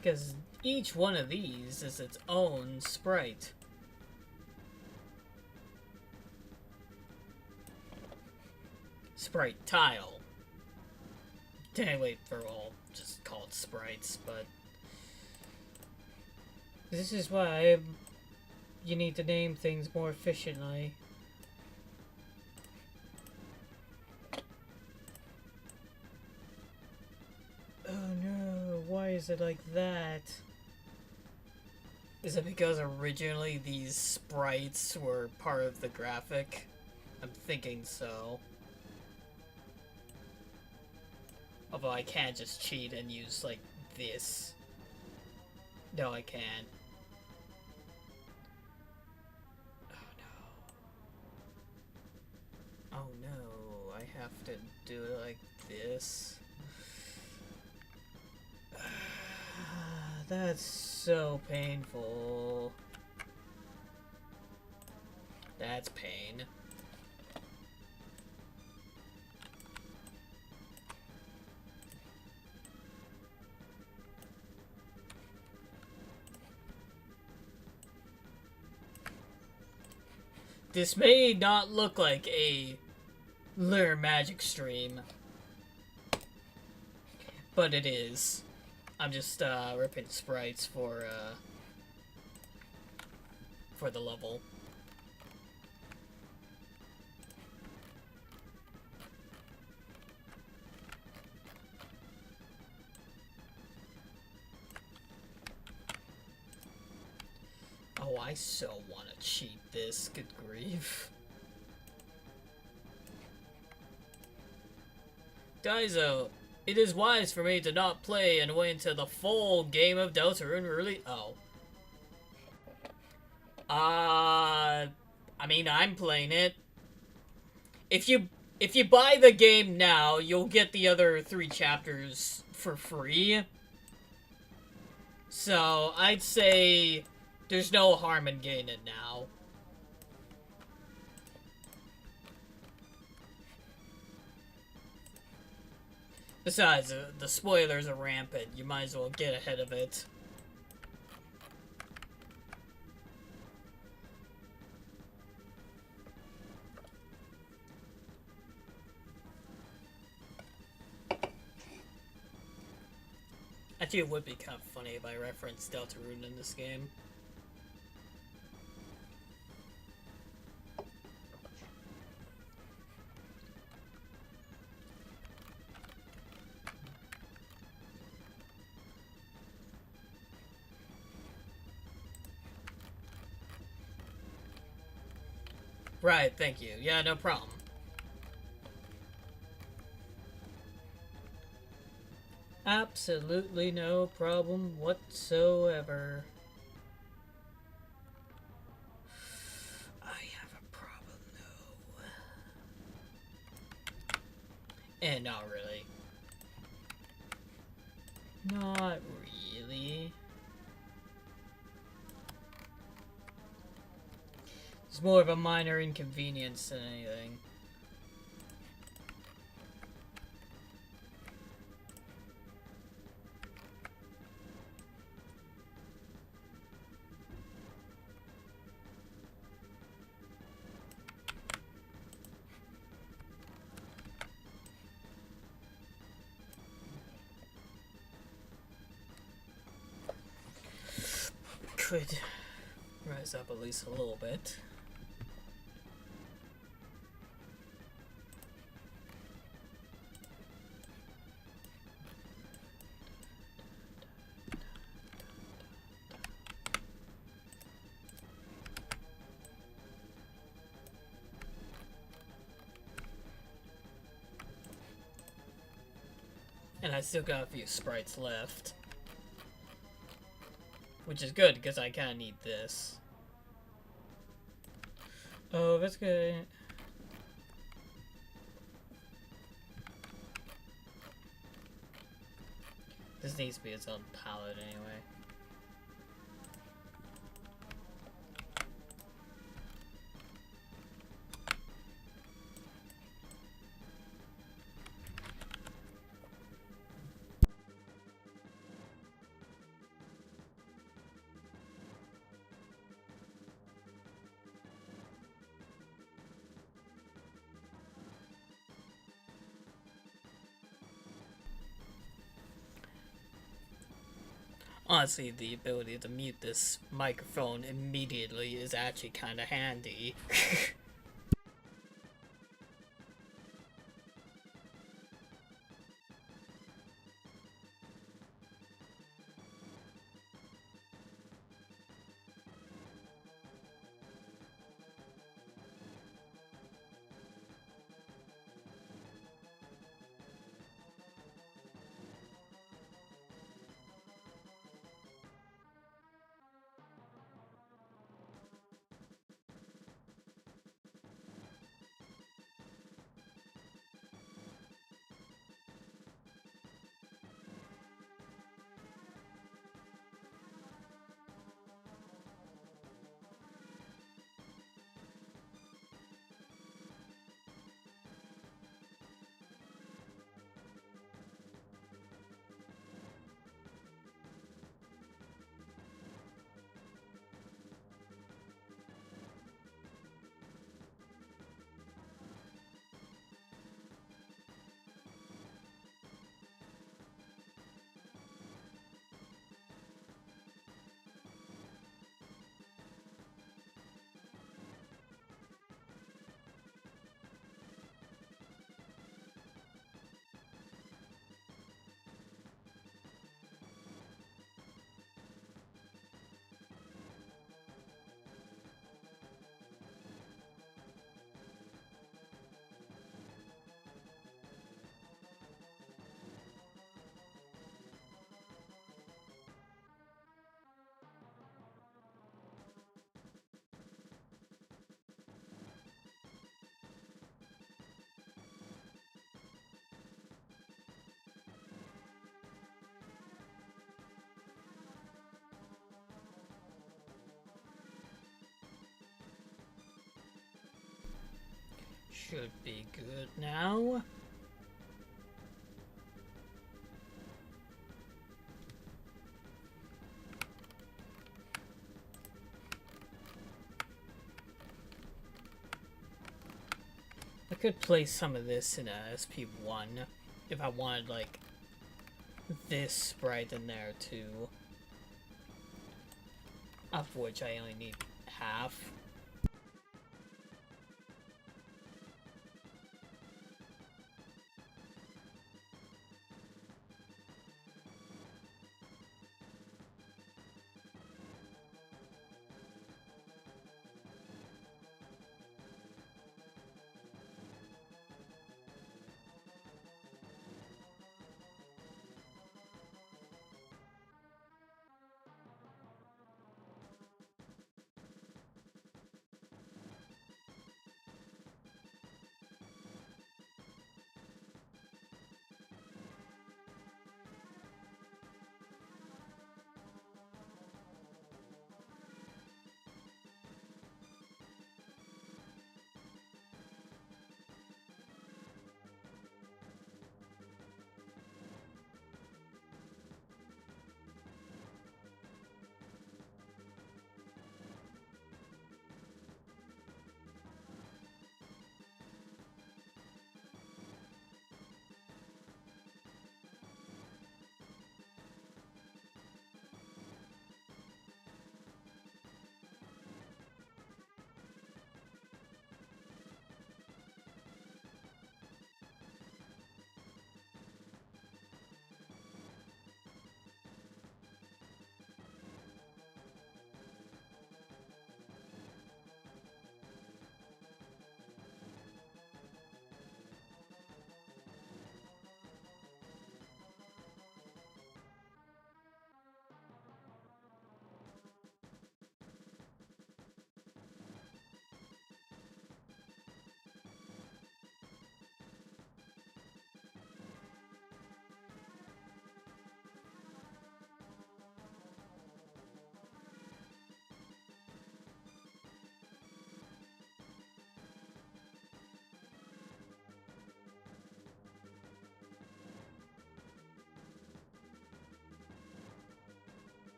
[SPEAKER 2] Because each one of these is its own sprite. Sprite tile. Anyway, for all, just call it sprites, but... This is why you need to name things more efficiently. Oh no, why is it like that? Is it because originally these sprites were part of the graphic? I'm thinking so. Although I can't just cheat and use, like, this. No, I can't. Oh no. Oh no, I have to do it like this. That's so painful. That's pain. This may not look like a Lunar Magic stream, but it is. I'm just ripping sprites for the level. Oh, I so want to cheat this, good grief. Daizo, it is wise for me to not play and wait until the full game of Deltarune really— oh. I mean, I'm playing it. If you buy the game now, you'll get the other 3 chapters for free. So, I'd say there's no harm in getting it now. Besides, the spoilers are rampant. You might as well get ahead of it. Actually, it would be kind of funny if I referenced Deltarune in this game. Right, thank you. Yeah, no problem. Absolutely no problem whatsoever. I have a problem, though. And not really. Not really. It's more of a minor inconvenience than anything. Could rise up at least a little bit. And I still got a few sprites left. Which is good, because I kind of need this. Oh, that's good. This needs to be its own palette anyway. Honestly, the ability to mute this microphone immediately is actually kind of handy. Should be good now. I could place some of this in a SP1 if I wanted, like, this sprite in there too. Of which I only need half.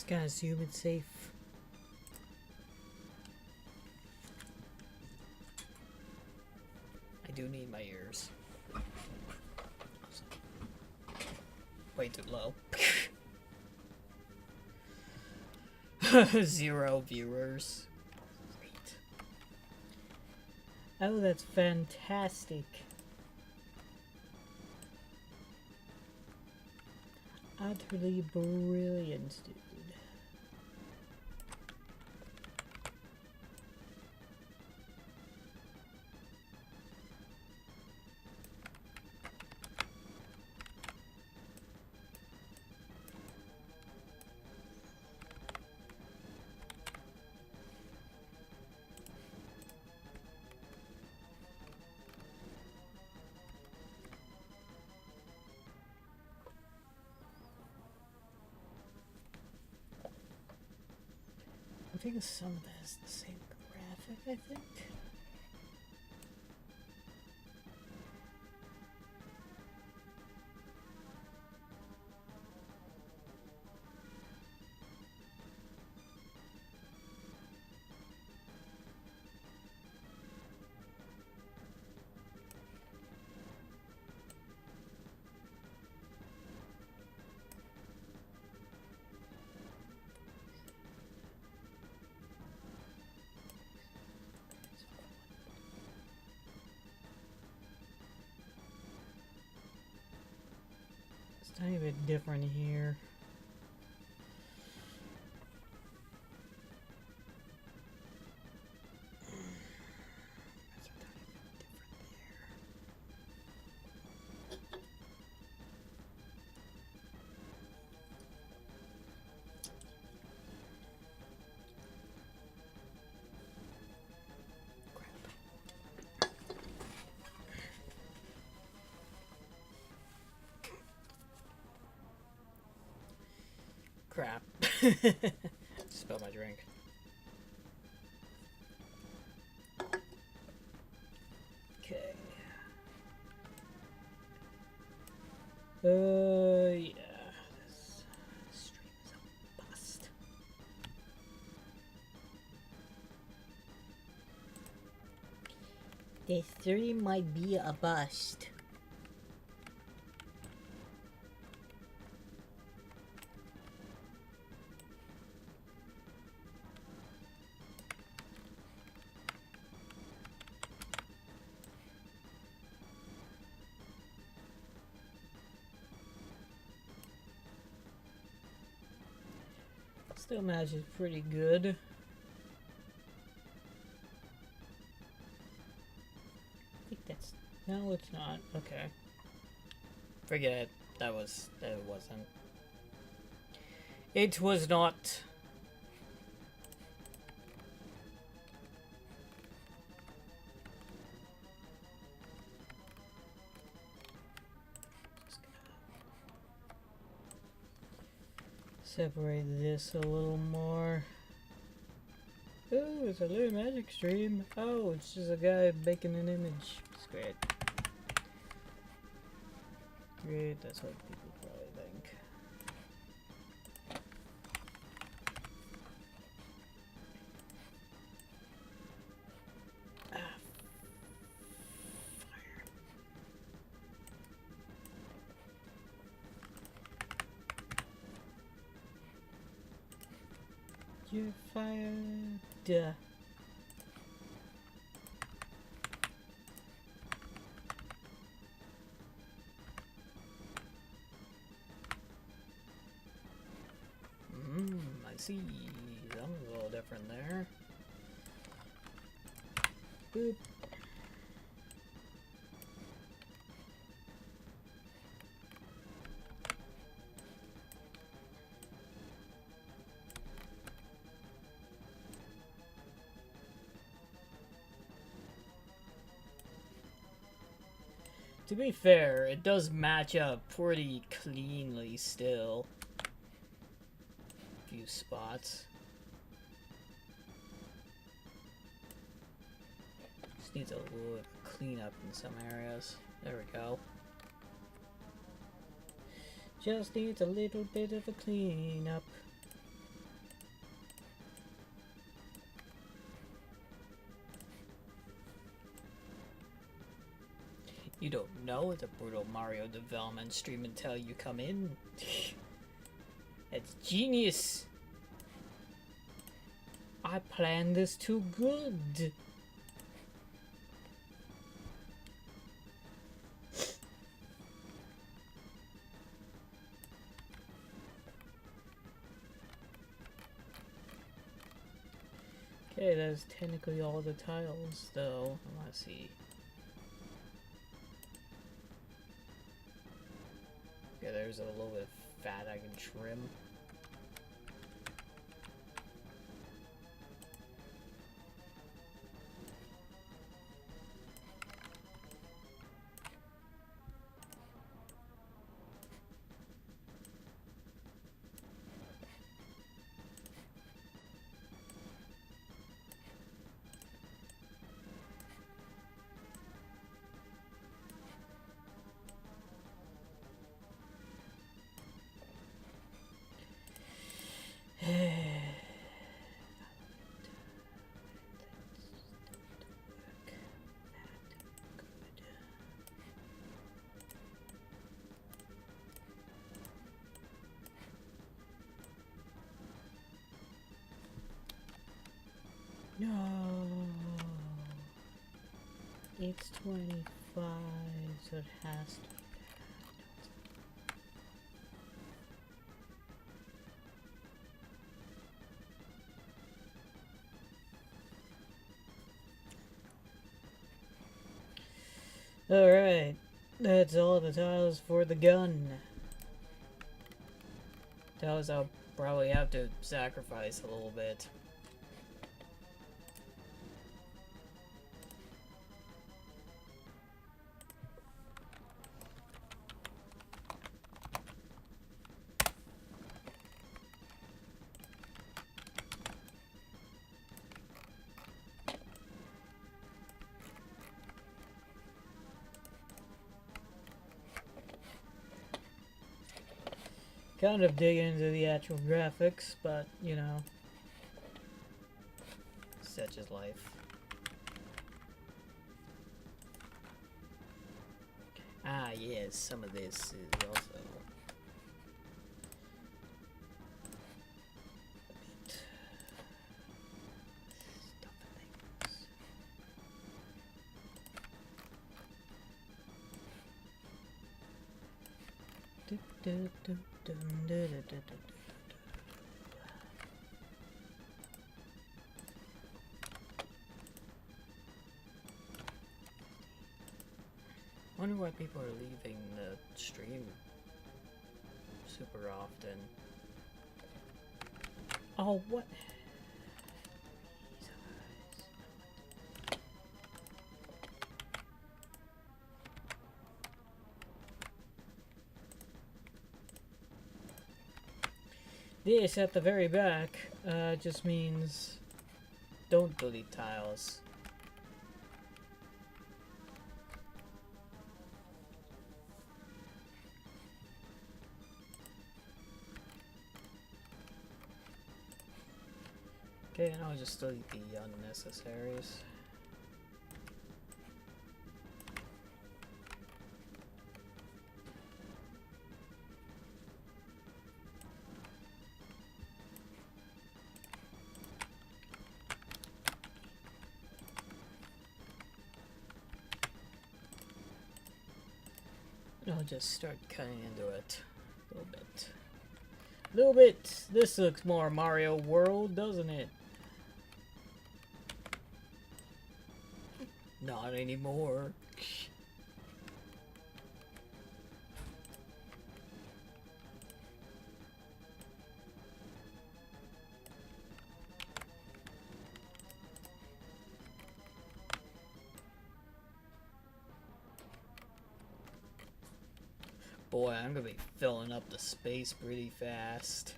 [SPEAKER 2] Just gotta assume it's safe. I do need my ears. Way too low. 0 viewers. Great. Oh, that's fantastic. Utterly brilliant, dude. I think some of that is the same graphic, I think. It's a tiny bit different here. Crap. Spilled my drink. Okay. Yeah. This stream is a bust. This stream might be a bust. Still matches pretty good. I think that's... No, it's not. Okay. Forget it. That wasn't. It was not. Separate this a little more. Oh, it's a Lunar Magic stream. Oh, it's just a guy making an image. It's great. Great, that's what people probably think. You're fired. I see. Something's a little different there. Boop. To be fair, it does match up pretty cleanly still. Few spots. Just needs a little cleanup in some areas. There we go. Just needs a little bit of a cleanup. You don't know the brutal Mario development stream until you come in. It's genius. I planned this too good. Okay, that's technically all the tiles, though. Let's see. Okay, there's a little bit of fat I can trim. No, it's 25, so it has to be that. Alright, that's all the tiles for the gun. Tiles I'll probably have to sacrifice a little bit. Kind of dig into the actual graphics, but you know, such is life. Ah, yes, some of this is also a bit stuff and things. Wonder why people are leaving the stream super often. Oh, what? This at the very back just means don't delete tiles. Okay, and I'll just delete the unnecessaries. And I'll just start cutting into it a little bit. Little bit. This looks more Mario World, doesn't it? Not anymore. Boy, I'm gonna be filling up the space pretty fast.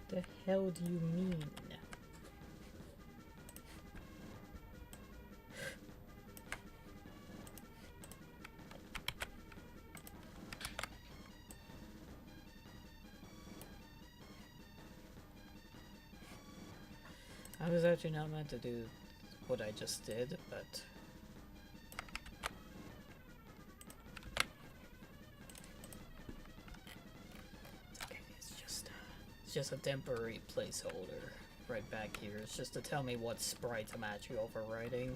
[SPEAKER 2] The hell do you mean? was actually not meant to do what I just did, but... okay, it's just a temporary placeholder right back here. It's just to tell me what sprites I'm actually overwriting.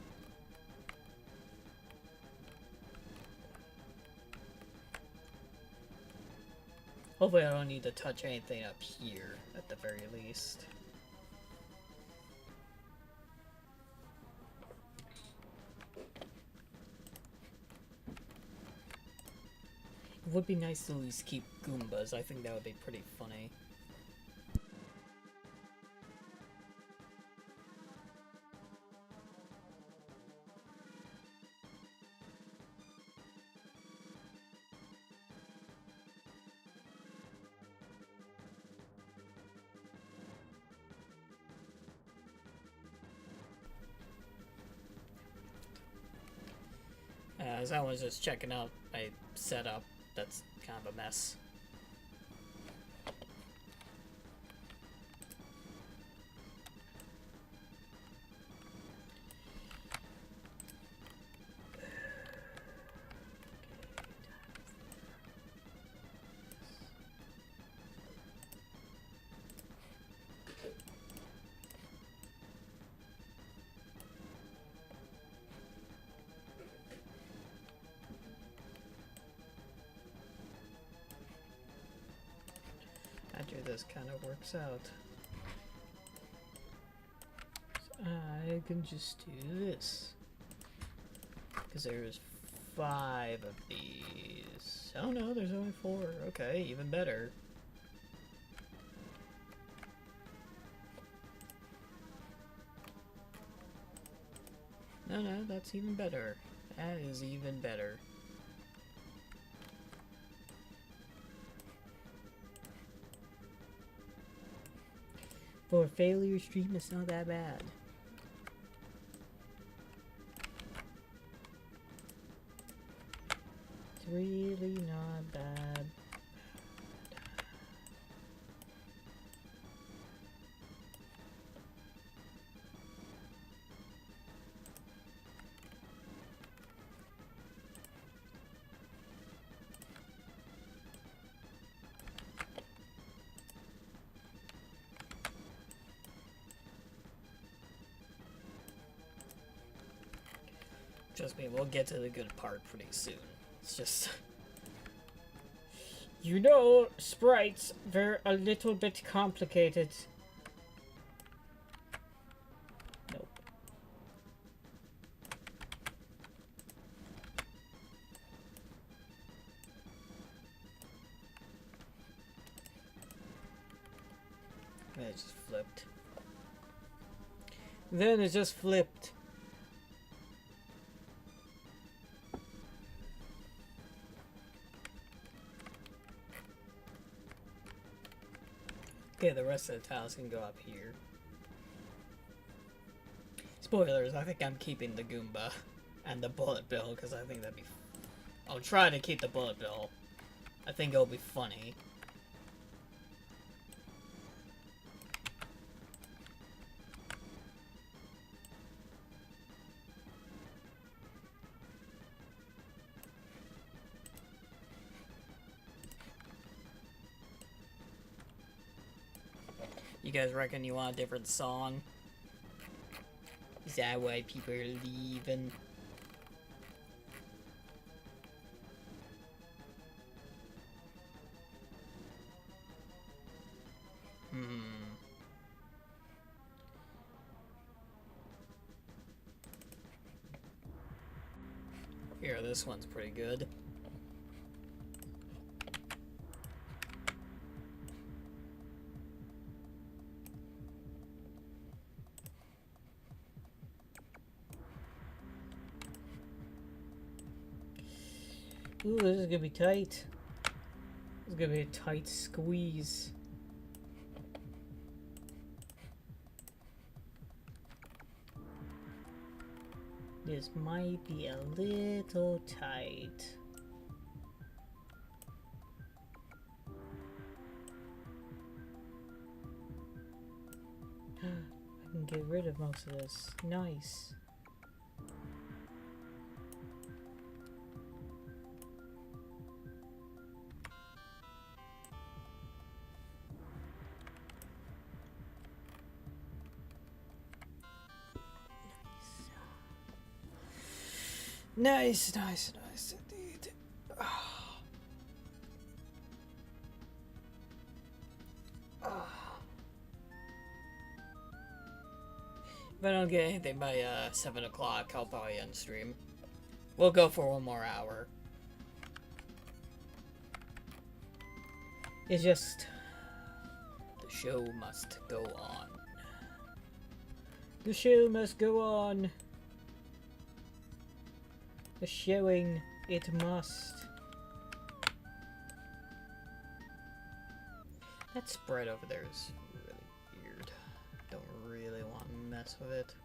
[SPEAKER 2] Hopefully I don't need to touch anything up here, at the very least. It would be nice to at least keep Goombas. I think that would be pretty funny. As I was just checking out my setup, that's kind of a mess. This kind of works out. So I can just do this. Because there's 5 of these. Oh no, there's only 4. Okay, even better. No, that's even better. That is even better. For a failure stream, it's not that bad. It's really not bad. Trust me, we'll get to the good part pretty soon. It's just... you know, sprites, they're a little bit complicated. Nope. And it just flipped. Then it just flipped. Okay, the rest of the tiles can go up here. Spoilers, I think I'm keeping the Goomba and the Bullet Bill, because I think that'd be... I'll try to keep the Bullet Bill. I think it'll be funny. You guys reckon you want a different song? Is that why people are leaving? Here, this one's pretty good. Ooh, this is gonna be tight. This is gonna be a tight squeeze. This might be a little tight. I can get rid of most of this. Nice. Nice, nice, nice indeed. If I don't get anything by 7 o'clock, I'll probably end stream. We'll go for one more hour. It's just... the show must go on. The show must go on. The showing, it must. That spread over there is really weird. Don't really want to mess with it.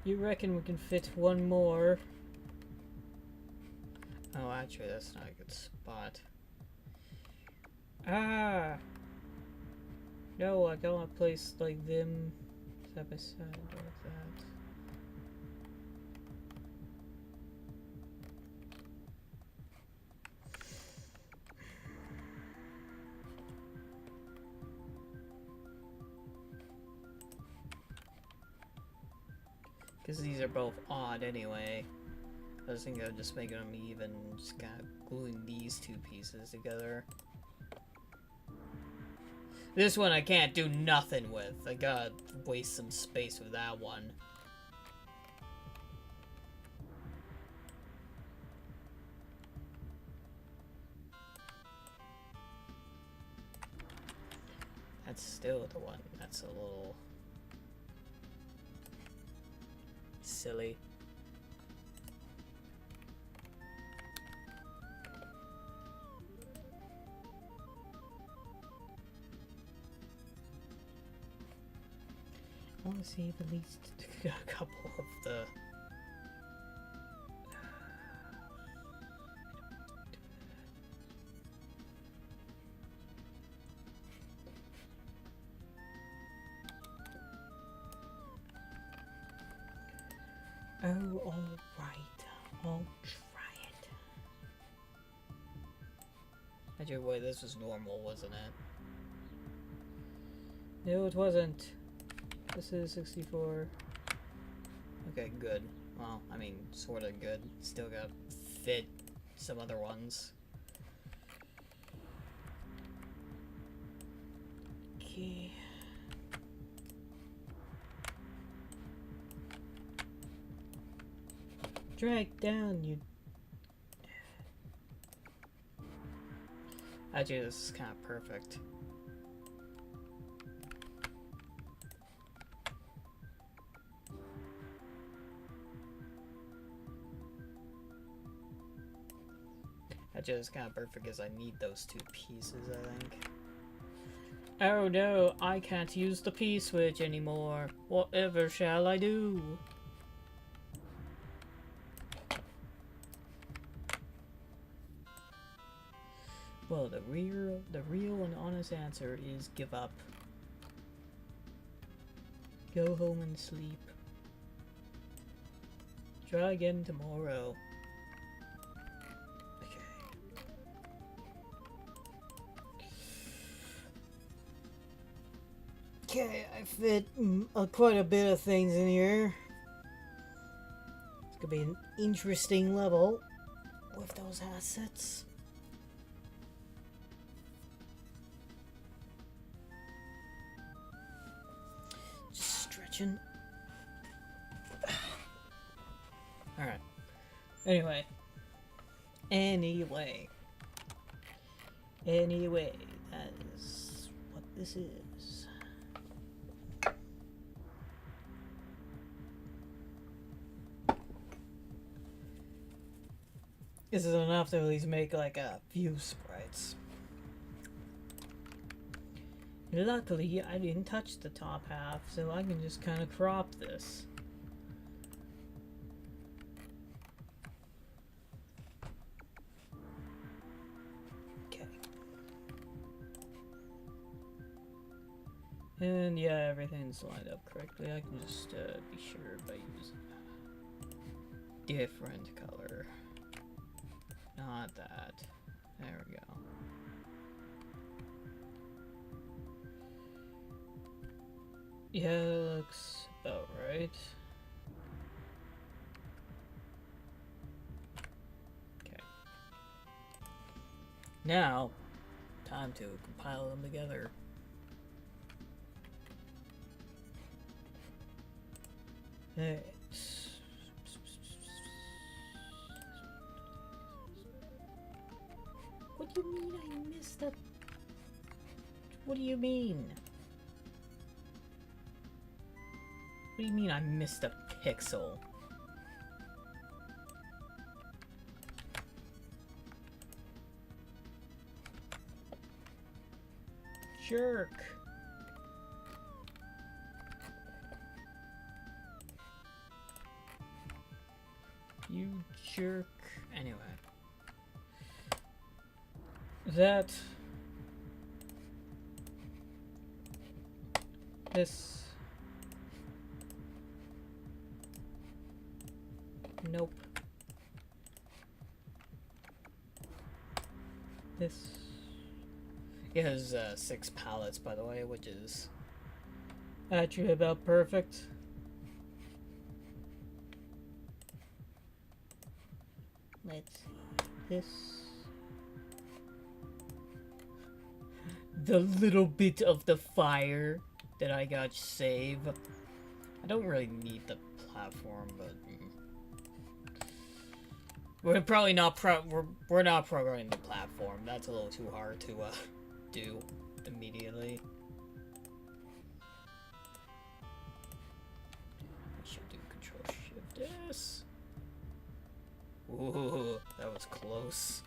[SPEAKER 2] You reckon we can fit one more? Oh, actually, that's not a good spot. Ah! No, I don't want a place like them side by side like that. Because these are both odd anyway. I was thinking of just making them even, just kind of gluing these two pieces together. This one I can't do nothing with. I gotta waste some space with that one. That's still the one. That's a little silly. I want to see at least a couple of the... Oh, alright. I'll try it. Actually, wait, this was normal, wasn't it? No, it wasn't. This is 64. Okay, good. Well, I mean, sorta good. Still gotta fit some other ones. Okay. Drag down, you... Actually, this is kind of perfect. Actually, it's kind of perfect because I need those two pieces, I think. Oh no, I can't use the P-switch anymore. Whatever shall I do? Well, the real and honest answer is give up. Go home and sleep. Try again tomorrow. Okay, I fit quite a bit of things in here. It's gonna be an interesting level with those assets. Just stretching. Alright. Anyway, that is what this is. This is enough to at least make like a few sprites. Luckily, I didn't touch the top half, so I can just kind of crop this. Okay. And yeah, everything's lined up correctly. I can just be sure if I use different color. Not that. There we go. Yeah, looks about right. Okay. Now, time to compile them together. Alright. What do you mean I missed a... What do you mean? What do you mean I missed a pixel? Jerk. You jerk. Anyway. That... This... Nope. This... It has 6 palettes, by the way, which is actually about perfect. Let's see. This... The little bit of the fire that I got save. I don't really need the platform, but... We're probably not we're not programming the platform. That's a little too hard to do immediately. I should do Control Shift S. Ooh, that was close.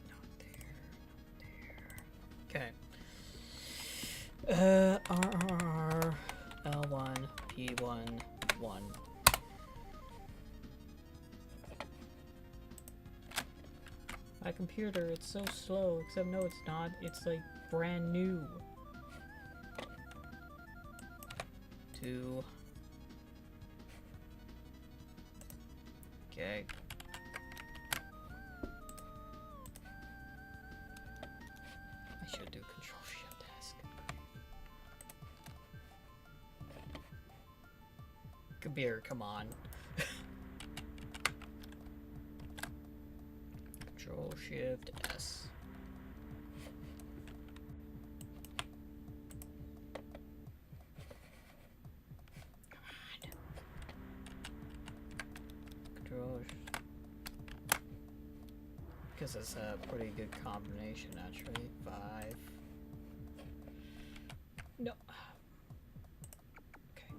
[SPEAKER 2] Not there. Okay. R L1 P1 1. My computer, it's so slow, except no it's not, it's like brand new. 2. Okay. I should do Control Shift S. Kabir, come on. Control Shift S. Come on. Control. Because it's a pretty good combination, actually. 5. No. Okay.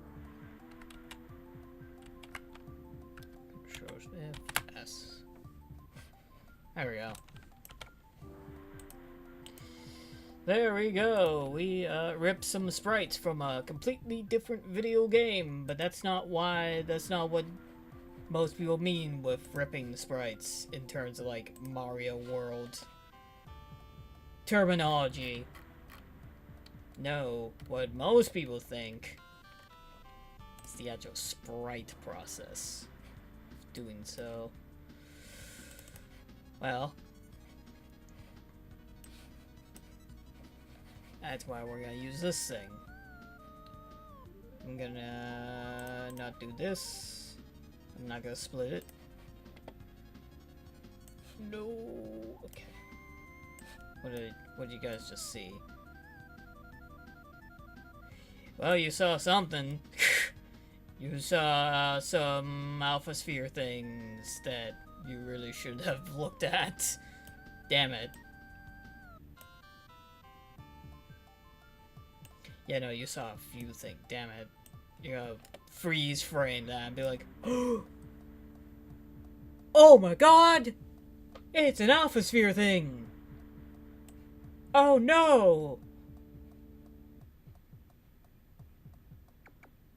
[SPEAKER 2] Control Shift S. There we go. There we go. We ripped some sprites from a completely different video game, but that's not what most people mean with ripping the sprites in terms of like Mario World terminology. No, what most people think is the actual sprite process of doing so. Well, that's why we're gonna use this thing. I'm gonna not do this. I'm not gonna split it. No. Okay. What did you guys just see? Well, you saw something. You saw some Alpha Sphere things that you really should have looked at. Damn it. Yeah, no, you saw a few things. Damn it. You're gonna freeze frame that and be like, oh my god! It's an Alpha Sphere thing! Oh no!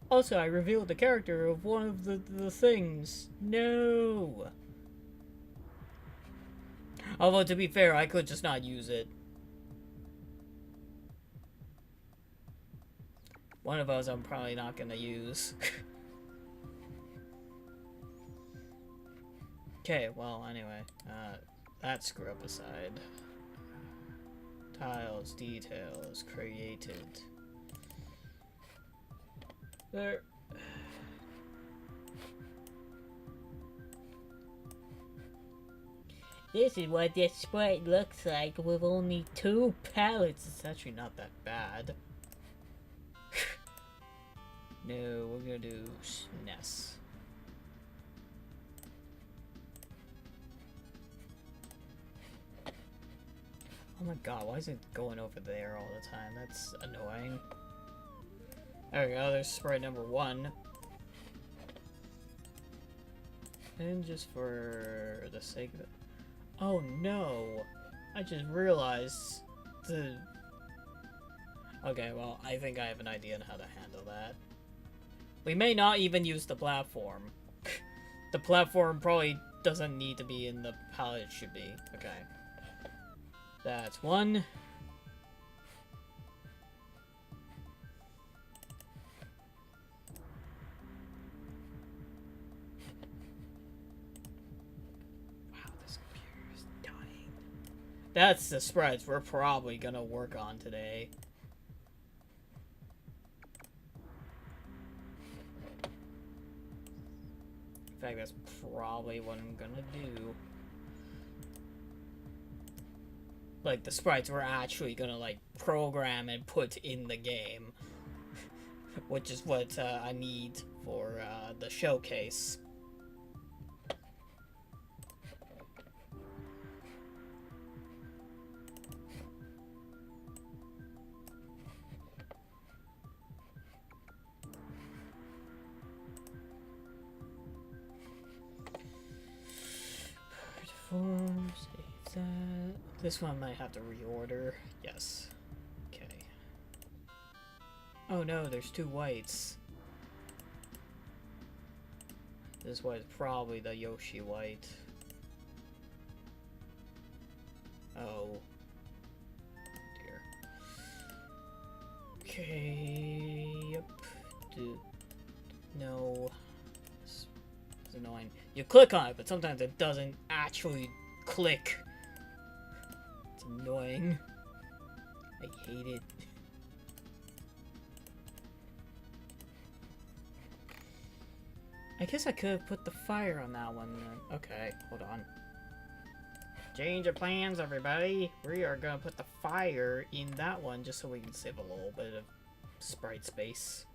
[SPEAKER 2] Also, I revealed the character of one of the things. No! Although, to be fair, I could just not use it. One of those I'm probably not gonna use. Okay, well, anyway. That screw up aside. Tiles, details, created. There. This is what this sprite looks like with only 2 palettes. It's actually not that bad. No, we're gonna do SNES. Oh my god, why is it going over there all the time? That's annoying. There we go, there's sprite number 1. And just for the sake of it. Oh no! I just realized the... Okay, well, I think I have an idea on how to handle that. We may not even use the platform. The platform probably doesn't need to be in the palette it should be. Okay. That's 1. That's the sprites we're probably gonna work on today. In fact, that's probably what I'm gonna do. Like, the sprites we're actually gonna, like, program and put in the game. Which is what I need for the showcase. Save that. This one might have to reorder. Yes. Okay. Oh no, there's 2 whites. This white is probably the Yoshi white. Oh. Dear. Okay. Yep. No. It's annoying. You click on it, but sometimes it doesn't actually click. It's annoying. I hate it. I guess I could have put the fire on that one then. Okay, hold on. Change of plans, everybody. We are gonna put the fire in that one just so we can save a little bit of sprite space.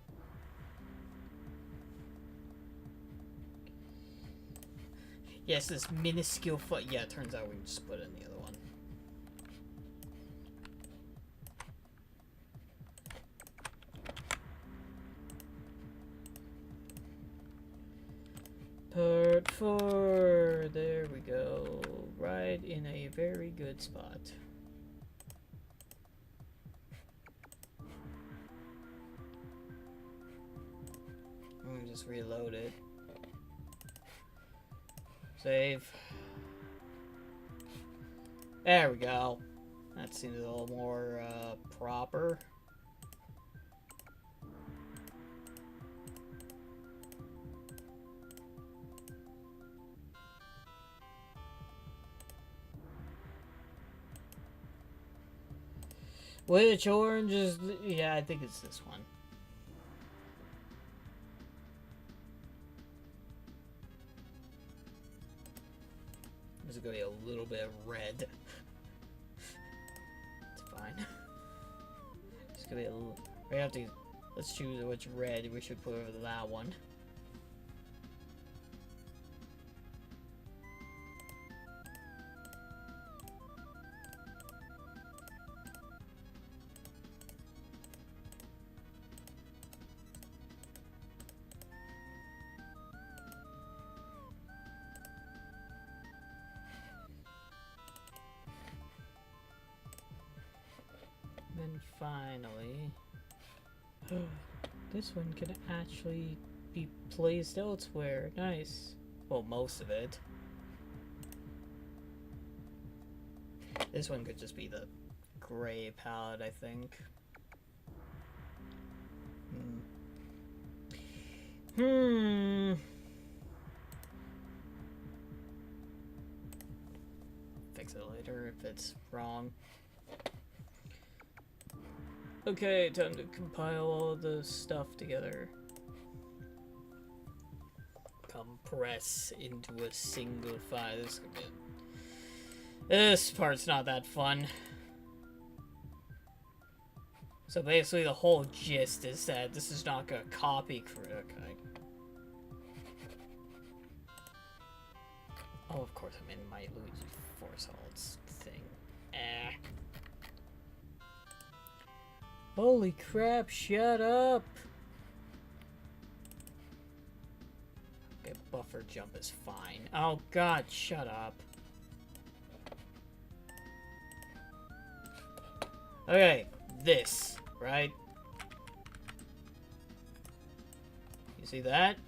[SPEAKER 2] Yes, this minuscule foot. Yeah, it turns out we can just put it in the other one. Part 4. There we go. Right in a very good spot. Let me just reload it. Save. There we go. That seems a little more proper. Which orange is... Yeah, I think it's this one. There's gonna be a little bit of red. It's fine. It's gonna be a little... We have to... Let's choose which red we should put over that one. And finally, this one can actually be placed elsewhere. Nice. Well, most of it. This one could just be the gray palette, I think. Fix it later if it's wrong. Okay, time to compile all the stuff together. Compress into a single file. This part's not that fun. So basically the whole gist is that this is not gonna copy correct. Oh, of course I'm in my Luigi Force Holds thing. Holy crap, shut up! Okay, buffer jump is fine. Oh god, shut up. Okay, this, right? You see that?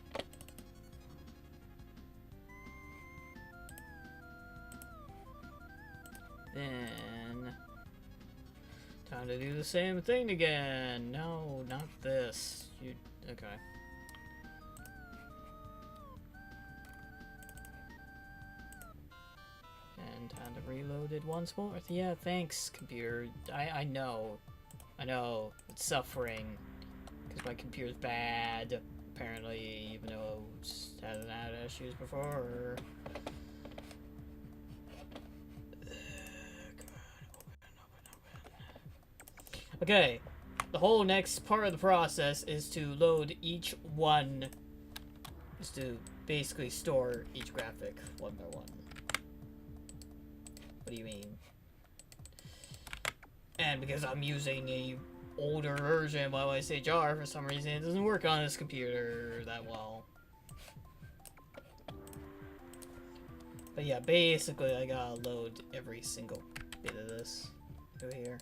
[SPEAKER 2] Then time to do the same thing again. No, not this. You okay? And time to reload it once more. Yeah, thanks, computer. I know, it's suffering because my computer's bad. Apparently, even though it hasn't had issues before. Okay, the whole next part of the process is to load each one, is to basically store each graphic one by one. What do you mean? And because I'm using a older version of YYCHR, for some reason it doesn't work on this computer that well. But yeah, basically I gotta load every single bit of this over here.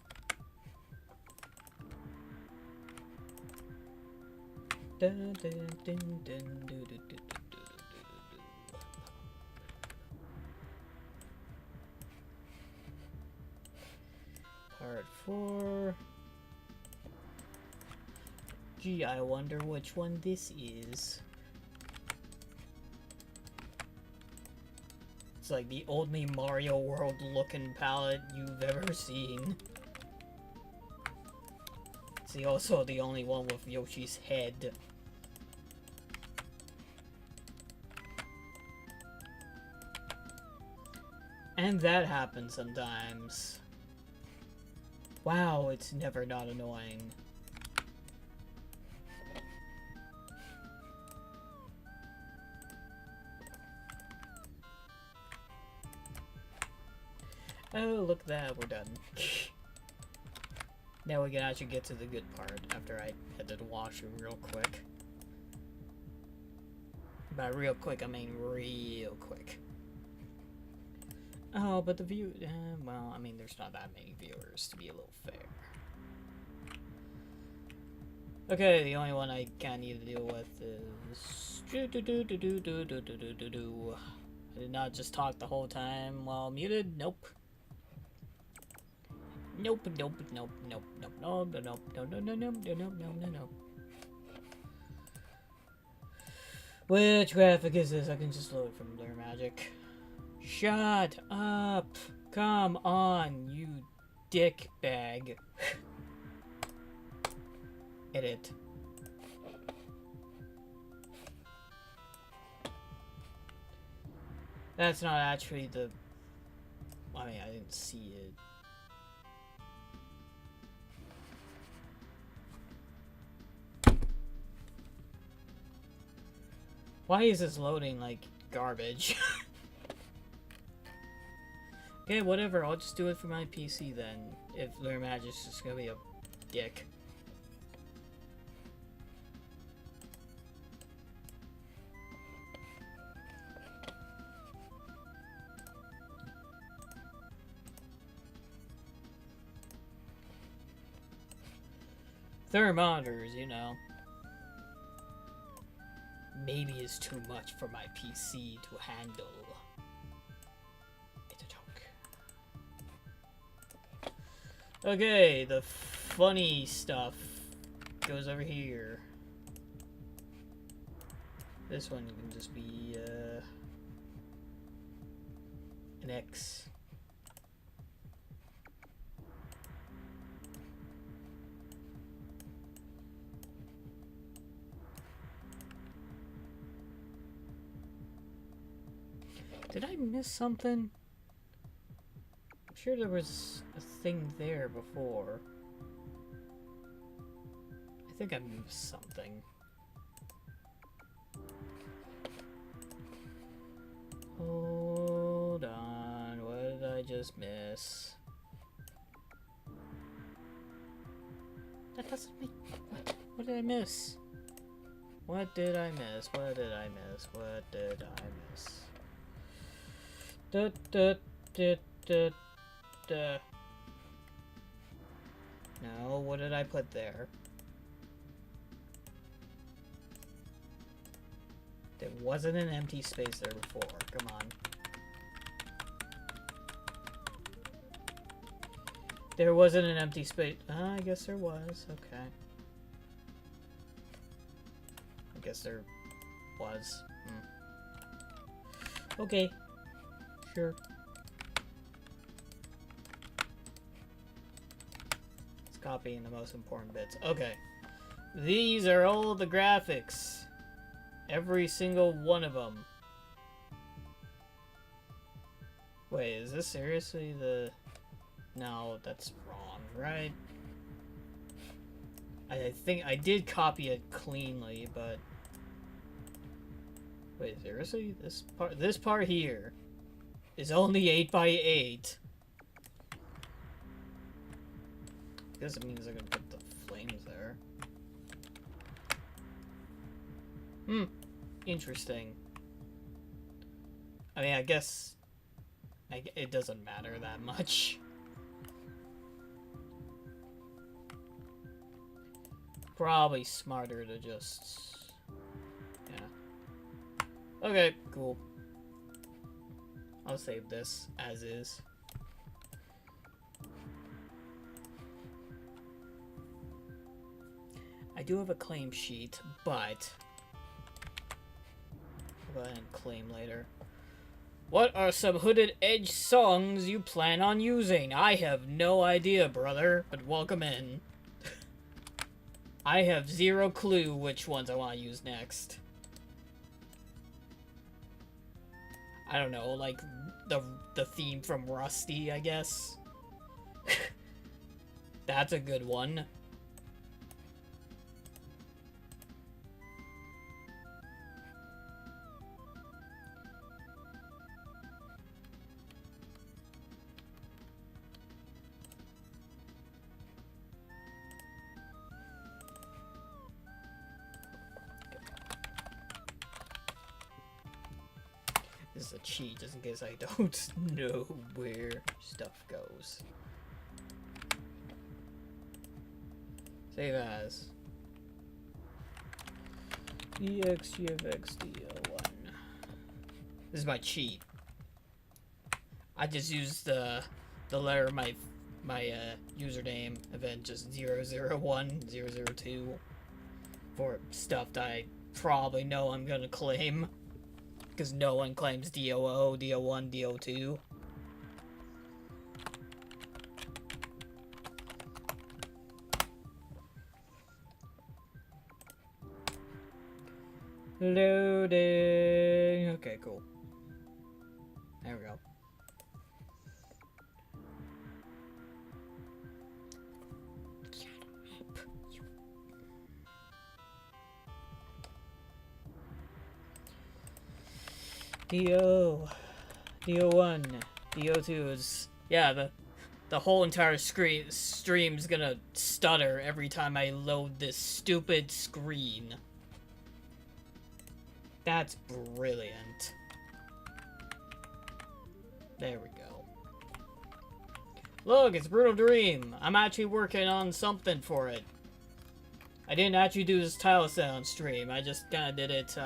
[SPEAKER 2] Dun, dun, dun, dun, dun, dun, dun, dun. Part 4. Gee, I wonder which one this is. It's like the only Mario World looking palette you've ever seen. It's also the only one with Yoshi's head. And that happens sometimes. Wow, it's never not annoying. Oh, look at that, we're done. Now we can actually get to the good part after I head to the washroom real quick. By real quick, I mean real quick. Oh, but the view... well, I mean, there's not that many viewers, to be a little fair. Okay, the only one I kind of need to deal with is... I did not just talk the whole time while muted. Nope. Nope, nope, nope, nope, nope, nope, nope, nope, no, no, no, no, no, no, no, no, no. Which graphic is this? I can just load from Lunar Magic. Shut up! Come on, you dick bag. Edit. That's not actually the... I mean, I didn't see it. Why is this loading like garbage? Okay, whatever, I'll just do it for my PC then, if Lunar Magic's just gonna be a dick. Thermometers, you know. Maybe is too much for my PC to handle. It's a joke. Okay, the funny stuff goes over here. This one can just be an X. Did I miss something? I'm sure there was a thing there before. I think I missed something. Hold on, what did I just miss? That doesn't make... What did I miss? What did I miss? What did I miss? What did I miss? Da, da, da, da, da. No, what did I put there? There wasn't an empty space there before. Come on. There wasn't an empty space. I guess there was. Okay. I guess there was. Okay. Sure. It's copying the most important bits. Okay. These are all the graphics. Every single one of them. Wait, is this seriously the... No, that's wrong, right? I think I did copy it cleanly, but... Wait, seriously? This part here is only 8x8. I guess it means I'm gonna put the flames there. Interesting. I mean, I guess it doesn't matter that much. Probably smarter to just... Yeah. Okay, cool. I'll save this as is. I do have a claim sheet, but... I'll go ahead and claim later. What are some Hooded Edge songs you plan on using? I have no idea, brother, but welcome in. I have zero clue which ones I want to use next. I don't know, like the theme from Rusty, I guess. That's a good one. This is a cheat, just in case I don't know where stuff goes. Save as. EXGFXDL1. This is my cheat. I just used the letter of my username and then just 001, 002 for stuff that I probably know I'm gonna claim. Because no one claims DOO, DO1, DO2. Loading. Okay, cool. There we go. DO1, DO2 is, yeah, the whole entire stream's gonna stutter every time I load this stupid screen. That's brilliant. There we go. Look, it's Brutal Dream. I'm actually working on something for it. I didn't actually do this tile set on stream. I just kinda did it,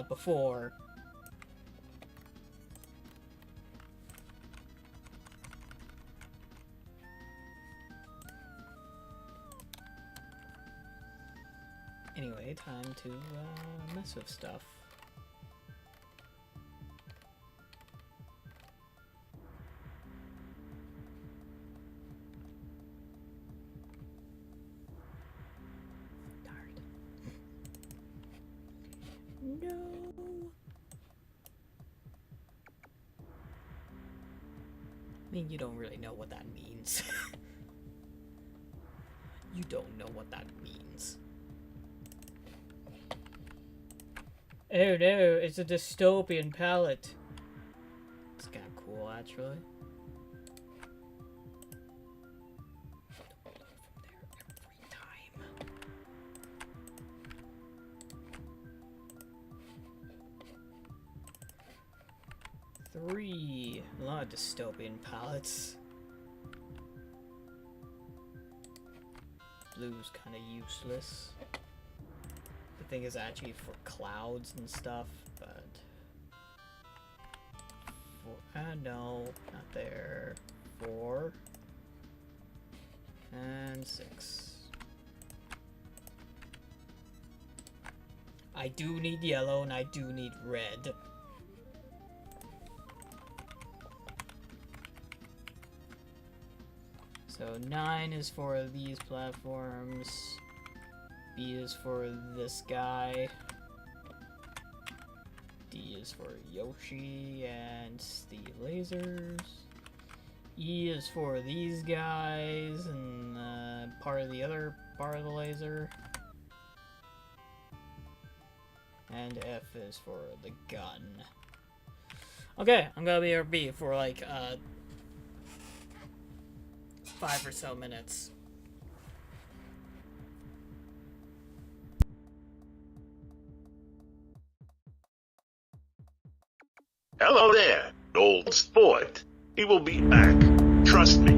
[SPEAKER 2] before. Anyway, time to mess with stuff. Darn. No. I mean, you don't really know what that means. You don't know what that means. Oh no, it's a dystopian palette. It's kind of cool, actually. Three. A lot of dystopian palettes. Blue's kind of useless. The thing is actually for clouds and stuff, but no, not there. 4 and 6. I do need yellow and I do need red. So 9 is for these platforms. B is for this guy. D is for Yoshi and the lasers. E is for these guys and part of the other part of the laser. And F is for the gun. Okay, I'm gonna be here B for like 5 or so minutes.
[SPEAKER 1] Hello there, old sport. He will be back. Trust me.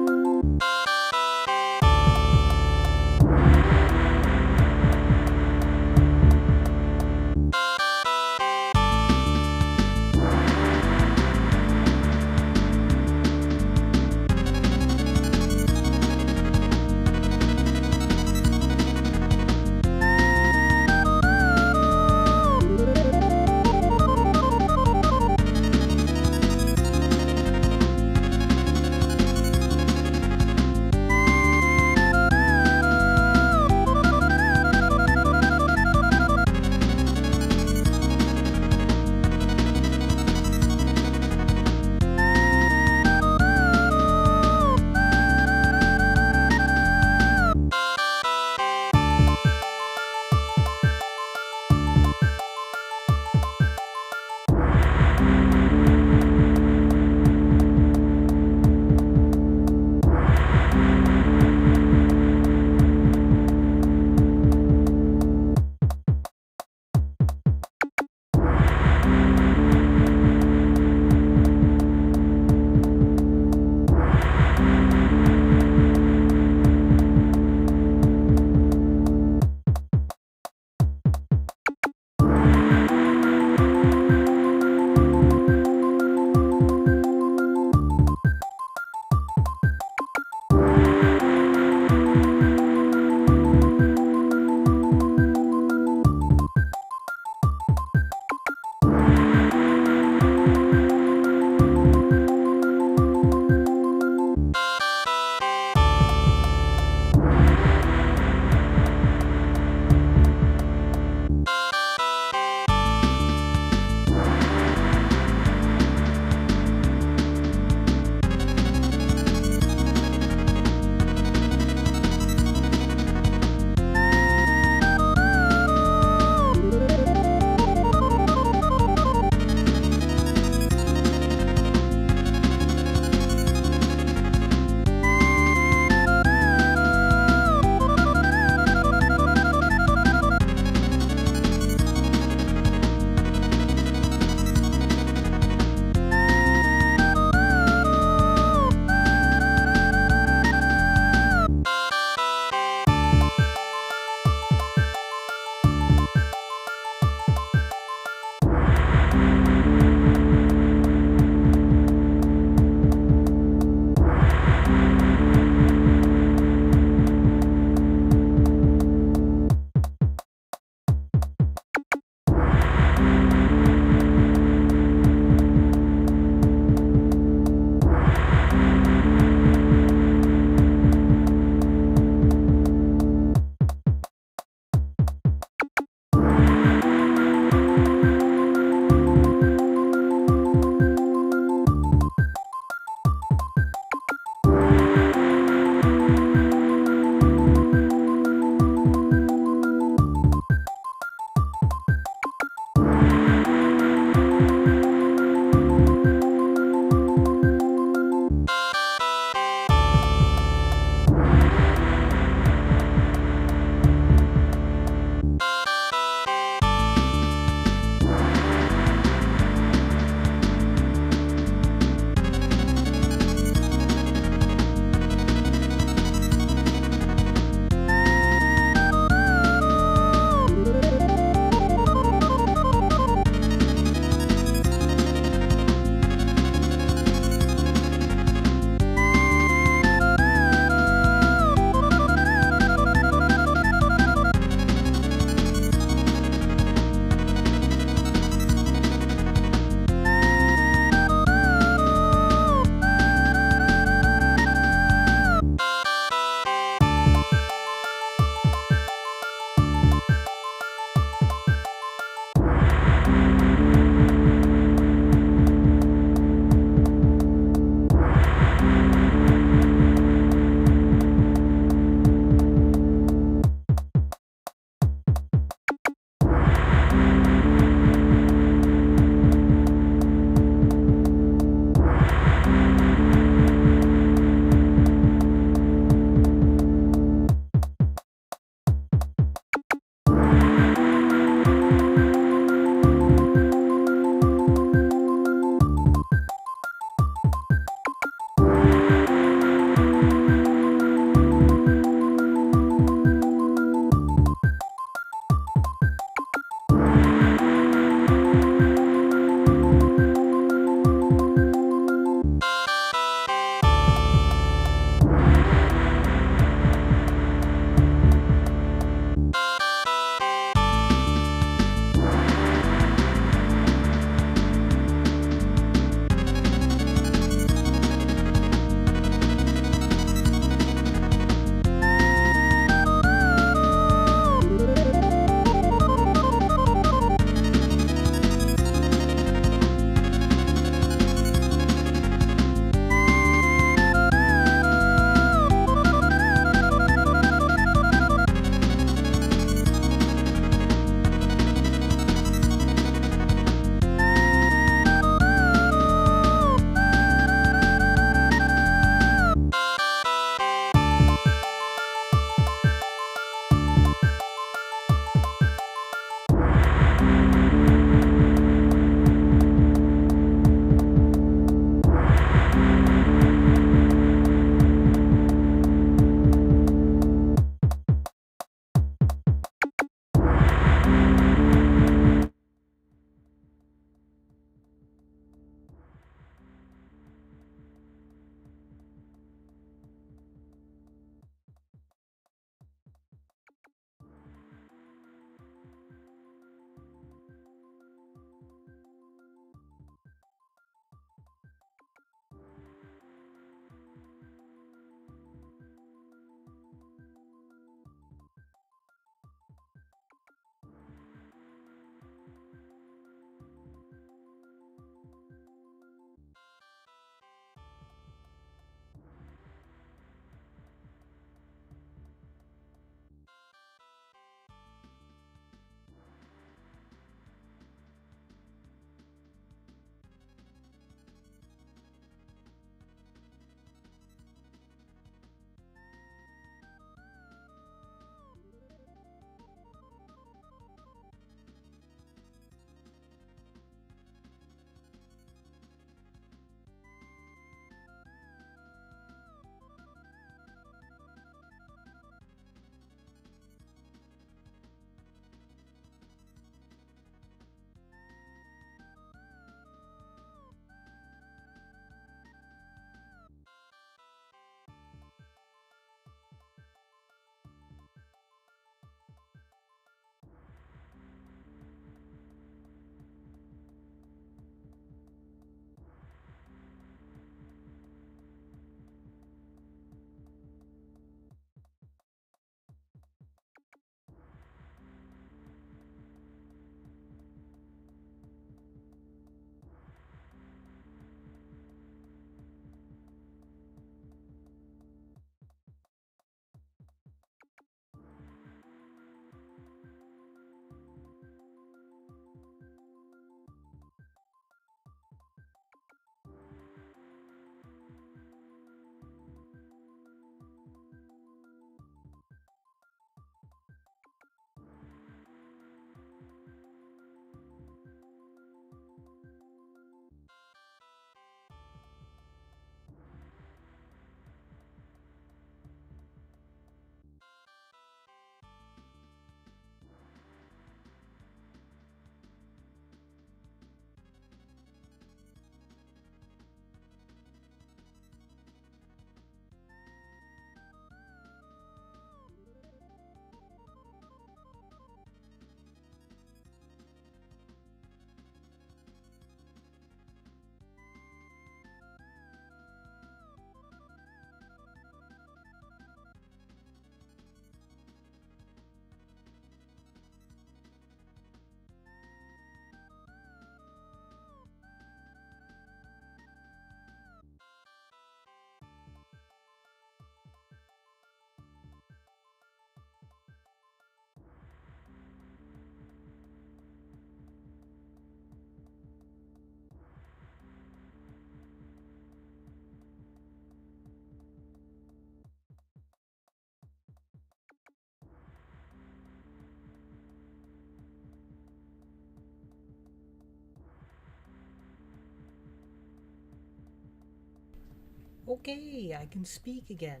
[SPEAKER 2] Okay, I can speak again.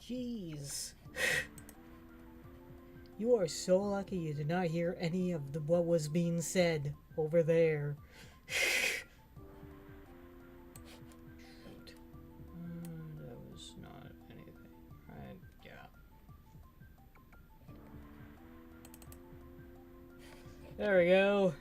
[SPEAKER 2] Jeez. You are so lucky you did not hear any of what was being said over there. There we go.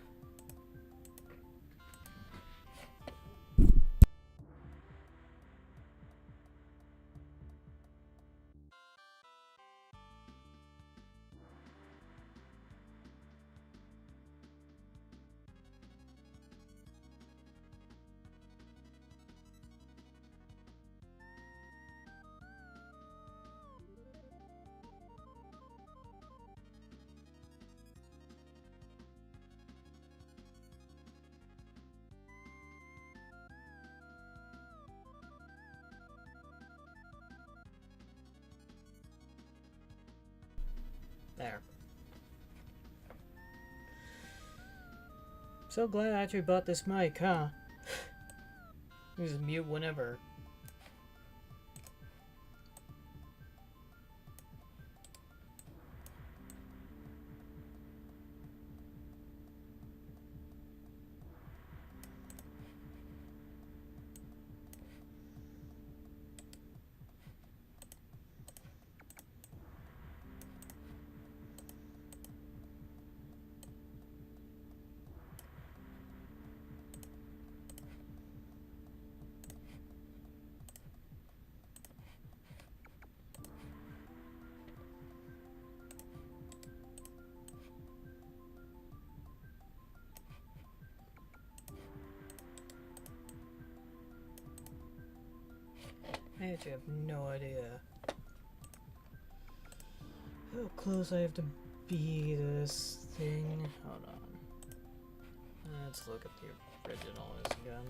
[SPEAKER 2] There. So glad I actually bought this mic, huh? Use mute whenever. I actually have no idea how close I have to be to this thing. Hold on. Let's look at the original again.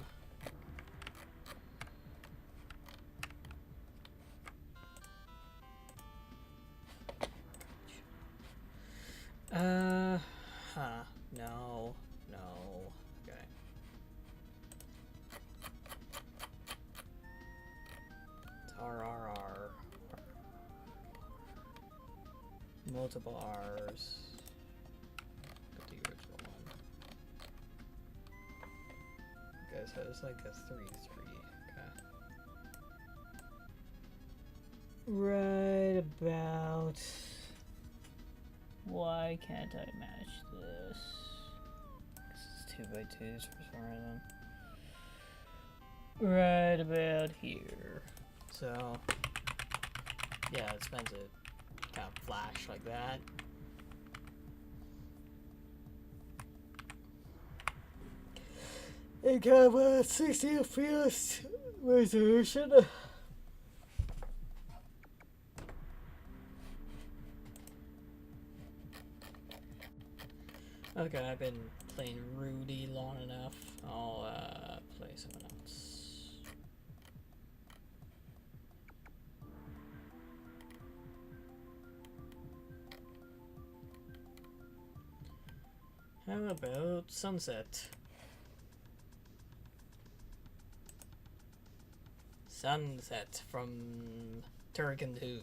[SPEAKER 2] No. Okay. It's RRR. Multiple R's. Look at the original one. Okay, so it's like a 3-3. Okay. Right about. Why can't I match this? Because it's 2x2s for some reason. Right about here. So, yeah, it's meant to kind of flash like that. And kind of a 60 FPS resolution. Okay, I've been playing Rudy long enough. I'll play someone else. How about Sunset? Sunset from Turrican 2.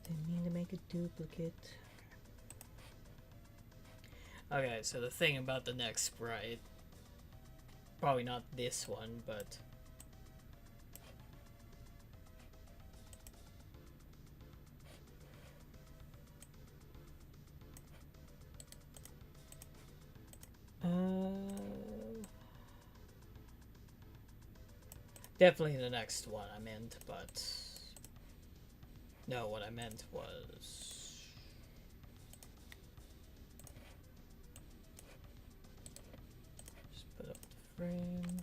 [SPEAKER 2] Didn't mean to make a duplicate. Okay, so the thing about the next sprite, probably not this one, but definitely the next one I meant, but no, what I meant was just put up the frames.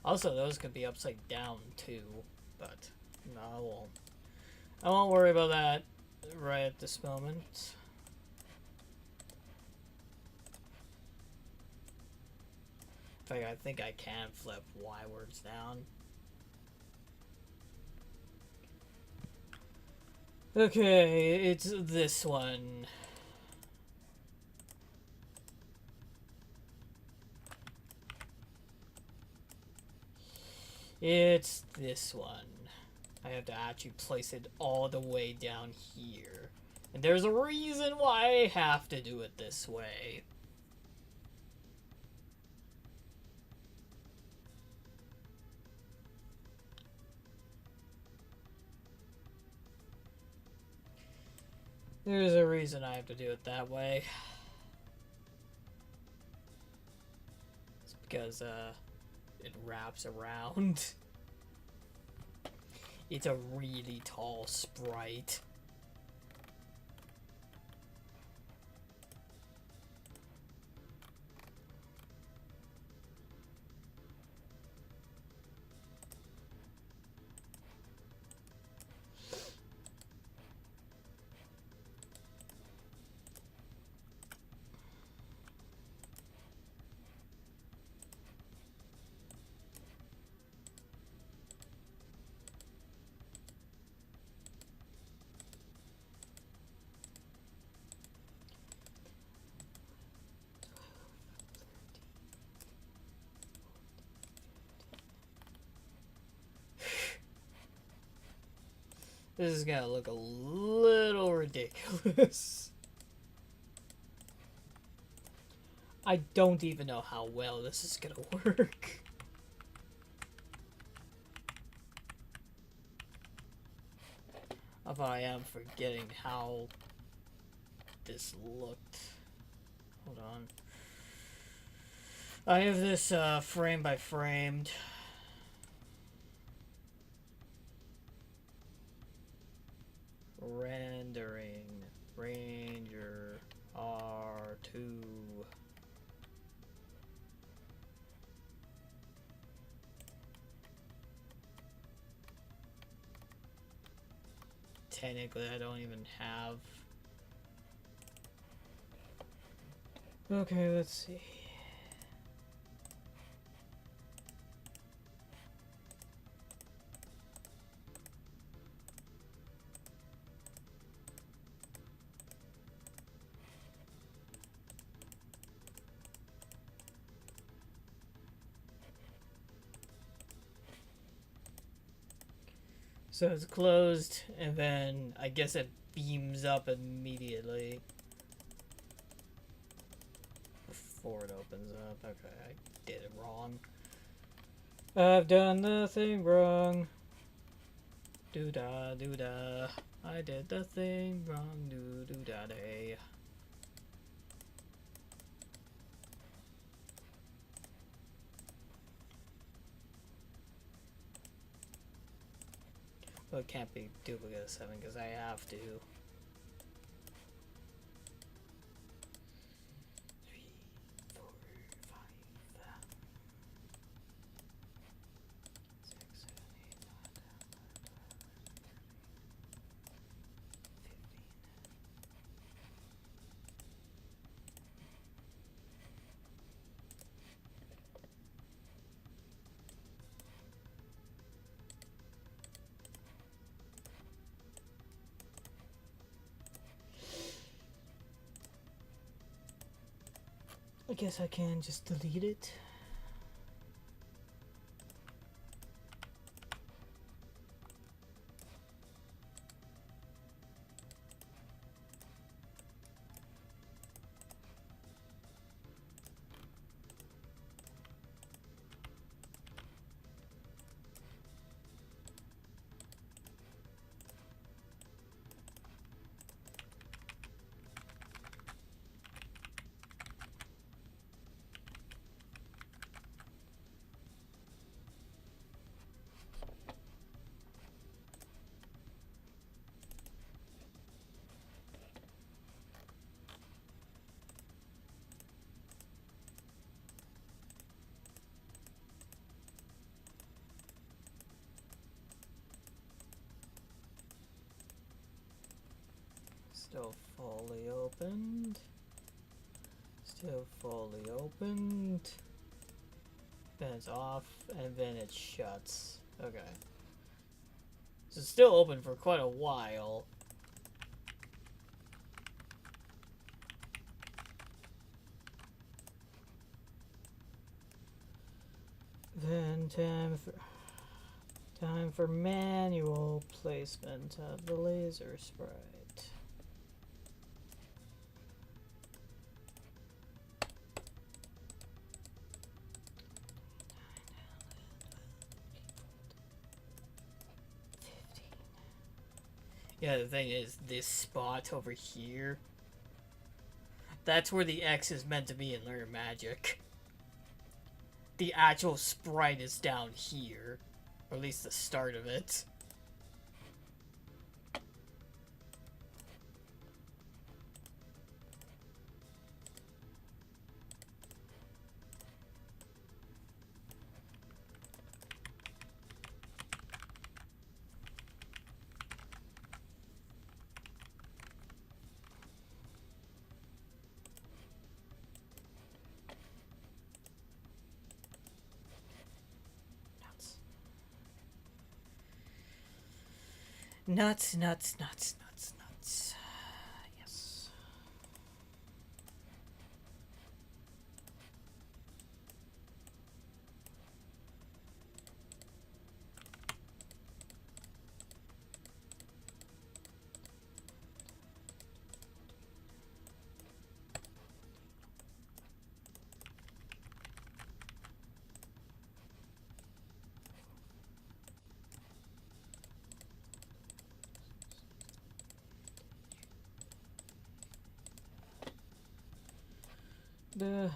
[SPEAKER 2] Also, those could be upside down too, but no, I won't worry about that right at this moment. In fact, I think I can flip Y-words down. Okay, it's this one. It's this one. I have to actually place it all the way down here. And there's a reason why I have to do it this way. There's a reason I have to do it that way. It's because, it wraps around. It's a really tall sprite. This is gonna look a little ridiculous. I don't even know how well this is gonna work. If I am forgetting how this looked. Hold on. I have this frame by framed. Rendering Ranger R2. Technically, I don't even have. Okay, let's see. So it's closed, and then I guess it beams up immediately before it opens up. Okay, I did it wrong. I've done the thing wrong. Doo-da, doo-da. I did the thing wrong. Doo-doo-da-day. Well, it can't be duplicate of 7 because I have to. 3, 4, 5, 6, 7, 8, 9, 10, 15. I guess I can just delete it. Still fully opened. Still fully opened. Then it's off, and then it shuts. Okay. So it's still open for quite a while. Then time for... Time for manual placement of the laser sprite. Yeah, the thing is, this spot over here, that's where the X is meant to be in Lunar Magic. The actual sprite is down here. Or at least the start of it. Nuts, nuts, nuts, nuts, nuts. Yes. The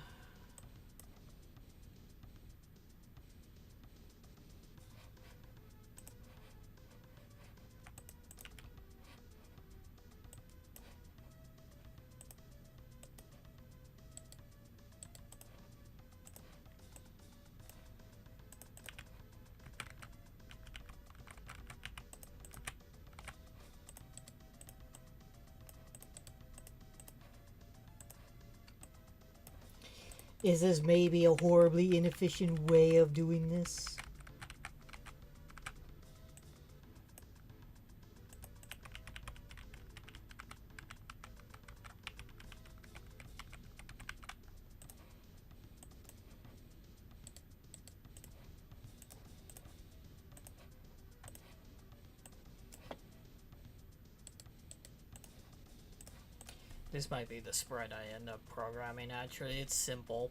[SPEAKER 2] Is this maybe a horribly inefficient way of doing this? This might be the spread I end up programming. Actually, it's simple.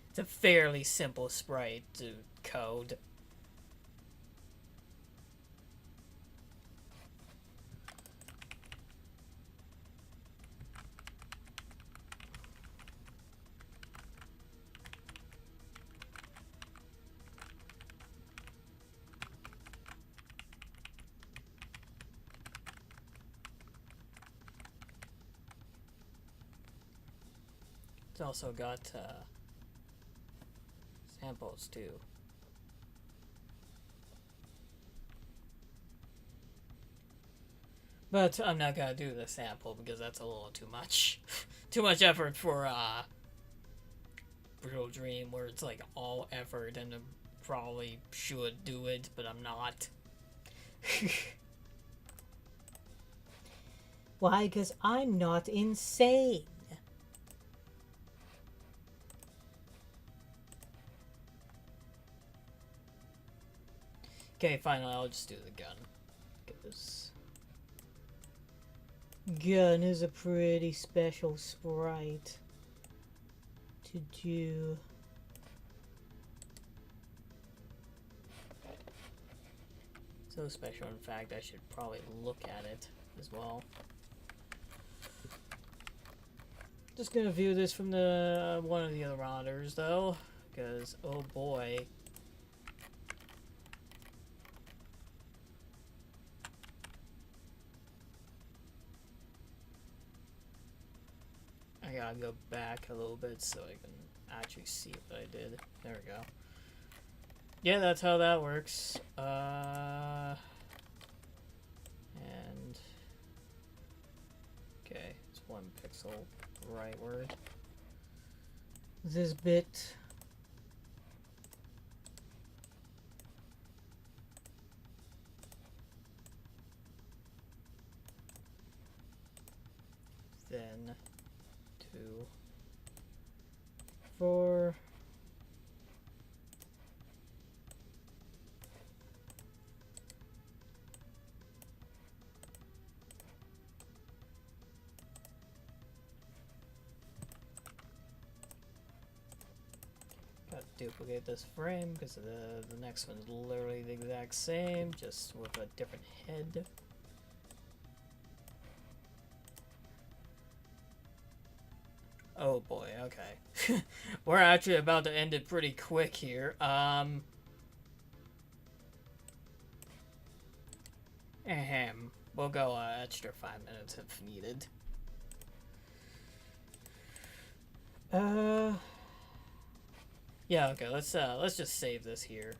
[SPEAKER 2] It's a fairly simple sprite to code. It's also got samples too. But I'm not gonna do the sample because that's a little too much. Too much effort for Brutal Dream, where it's like all effort, and I probably should do it, but I'm not. Why? Because I'm not insane. Okay, finally, I'll just do the gun. Because gun is a pretty special sprite to do. So special, in fact, I should probably look at it as well. Just gonna view this from the one of the other monitors, though, because oh boy. I gotta go back a little bit so I can actually see what I did. There we go. Yeah, that's how that works. And okay, it's 1 pixel rightward. This bit. Then 2, 4, duplicate this frame because the next one is literally the exact same, just with a different head. Oh boy, okay. We're actually about to end it pretty quick here. We'll go extra 5 minutes if needed. Yeah, okay, let's just save this here.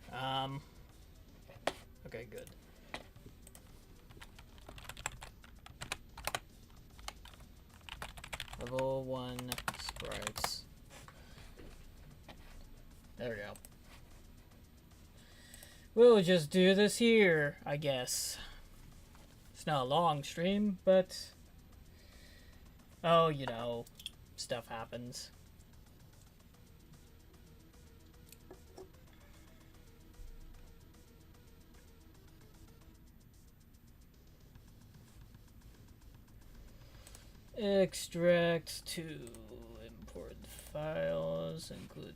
[SPEAKER 2] Okay, good. Level 1 sprites. There we go. We'll just do this here, I guess. It's not a long stream, but... oh, you know, stuff happens. Extract to import files, including...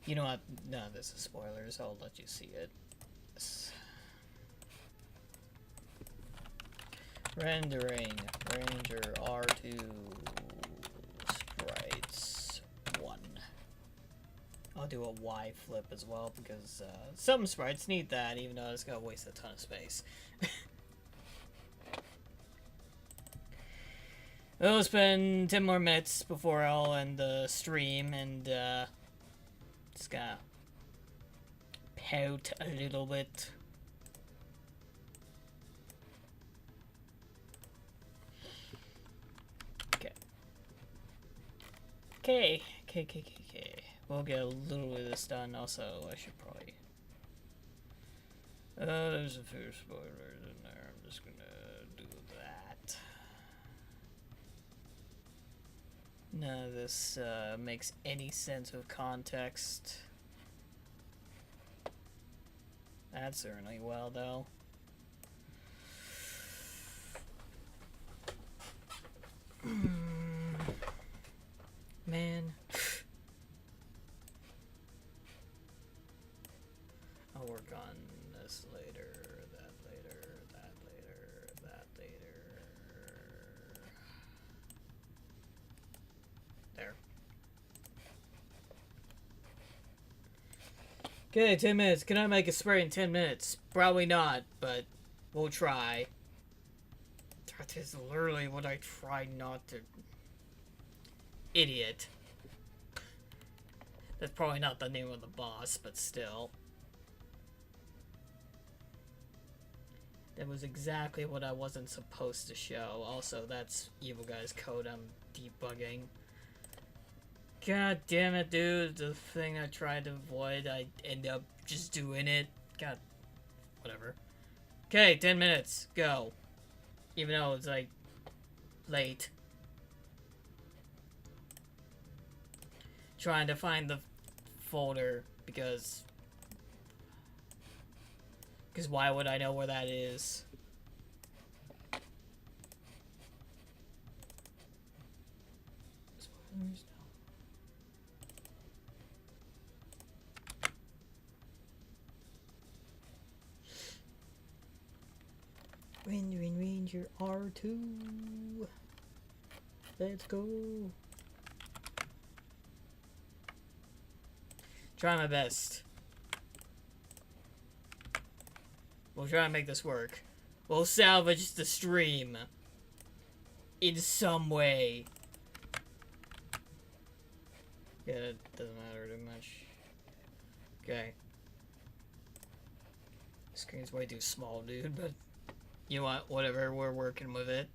[SPEAKER 2] you know what? None of this is spoilers. I'll let you see it. Rendering Ranger R2 sprites 1. I'll do a Y flip as well because some sprites need that, even though it's gonna waste a ton of space. We'll spend 10 more minutes before I'll end the stream, and just gonna pout a little bit. Okay. We'll get a little bit of this done. Also, I should probably... there's a few spoilers in there. I'm just gonna do that. None of this makes any sense with context. That certainly will, though. Man. I'll work on this later, that later, that later, that later. There. Okay, 10 minutes. Can I make a spray in 10 minutes? Probably not, but we'll try. That is literally what I try not to... idiot. That's probably not the name of the boss, but still. That was exactly what I wasn't supposed to show. Also, that's Evil Guy's code I'm debugging. God damn it, dude. The thing I tried to avoid, I end up just doing it. God. Whatever. Okay, 10 minutes. Go. Even though it's, like, late. Trying to find the folder because why would I know where that is? Rendering Ranger R2. Let's go. Try my best. We'll try and make this work. We'll salvage the stream in some way. Yeah, it doesn't matter too much. Okay. The screen's way too small, dude, but you know what? Whatever, we're working with it.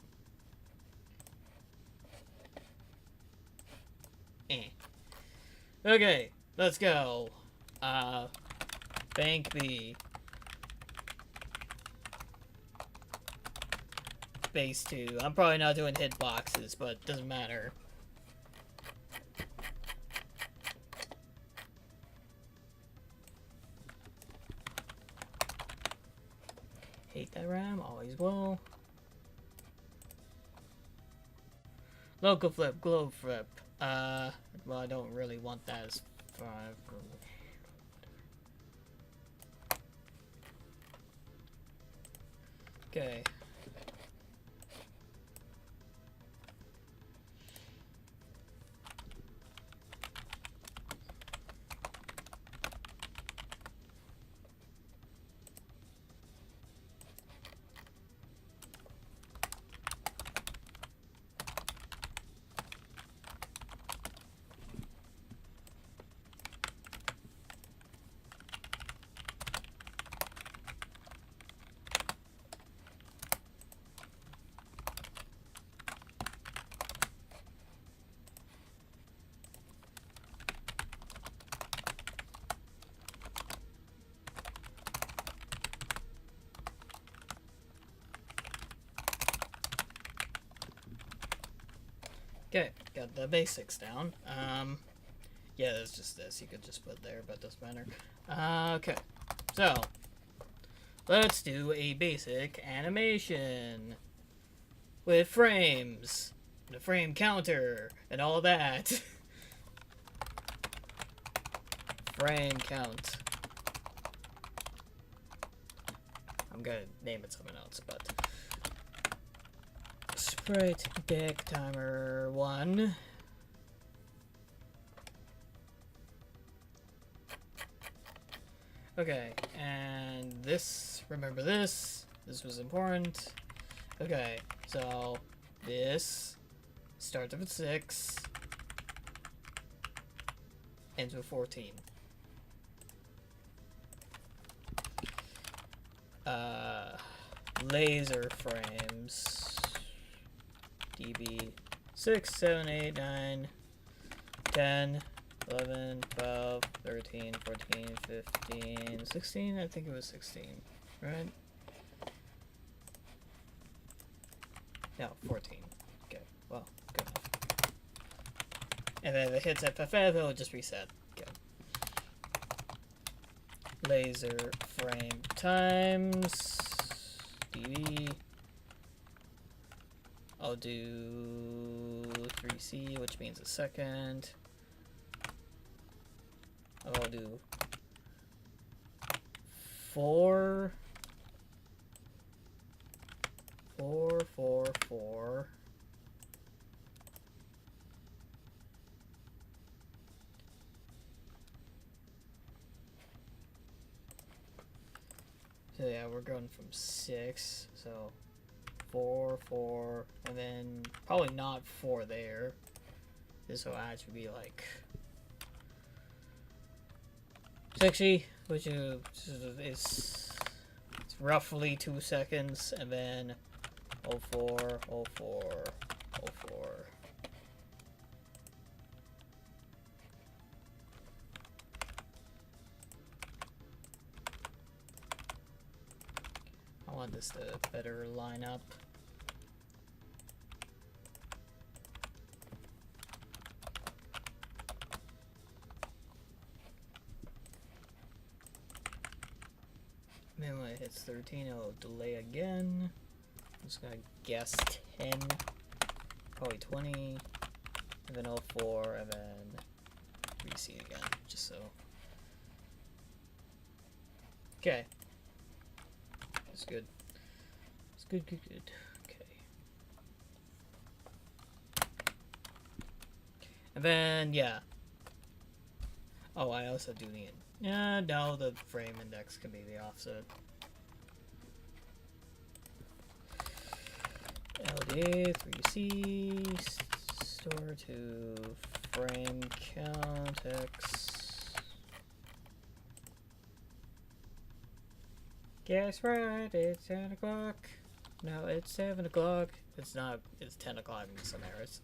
[SPEAKER 2] Okay, let's go. Bank B. Base 2. I'm probably not doing hitboxes, but it doesn't matter. Hate that RAM, always will. Local flip, globe flip. Well, I don't really want that as 5. Okay. Okay, got the basics down. Yeah, there's just this. You could just put there, but doesn't matter. Okay, so let's do a basic animation with frames, the frame counter, and all that. Frame count. I'm gonna name it something else, but sprite deck timer 1. Okay, and this, remember this was important. Okay, so this starts with 6, ends with 14. Laser frames. DB 6, 7, 8, 9, 10, 11, 12, 13, 14, 15, 16. I think it was 16, right? No, 14. Okay, well, good enough. And then if it hits FFF, it'll just reset. Okay. Laser frame times DB. I'll do 3C, which means a second. I'll do 4, 4, 4, 4. So yeah, we're going from 6, so 4, 4, and then probably not 4 there. This will actually be like 60, which is it's roughly 2 seconds, and then 04, 04, 04. I want this to better line up. Then when it hits 13, it'll delay again. I'm just gonna guess 10, probably 20, and then 04, and then reseed again, just so. Okay. That's good. It's good, good, good. Okay. And then, yeah. Oh, I also do need... no, the frame index can be the offset. LD 3C store to frame count X. Guess right, it's 10 o'clock. No, it's 7 o'clock. It's not, it's 10 o'clock in some areas.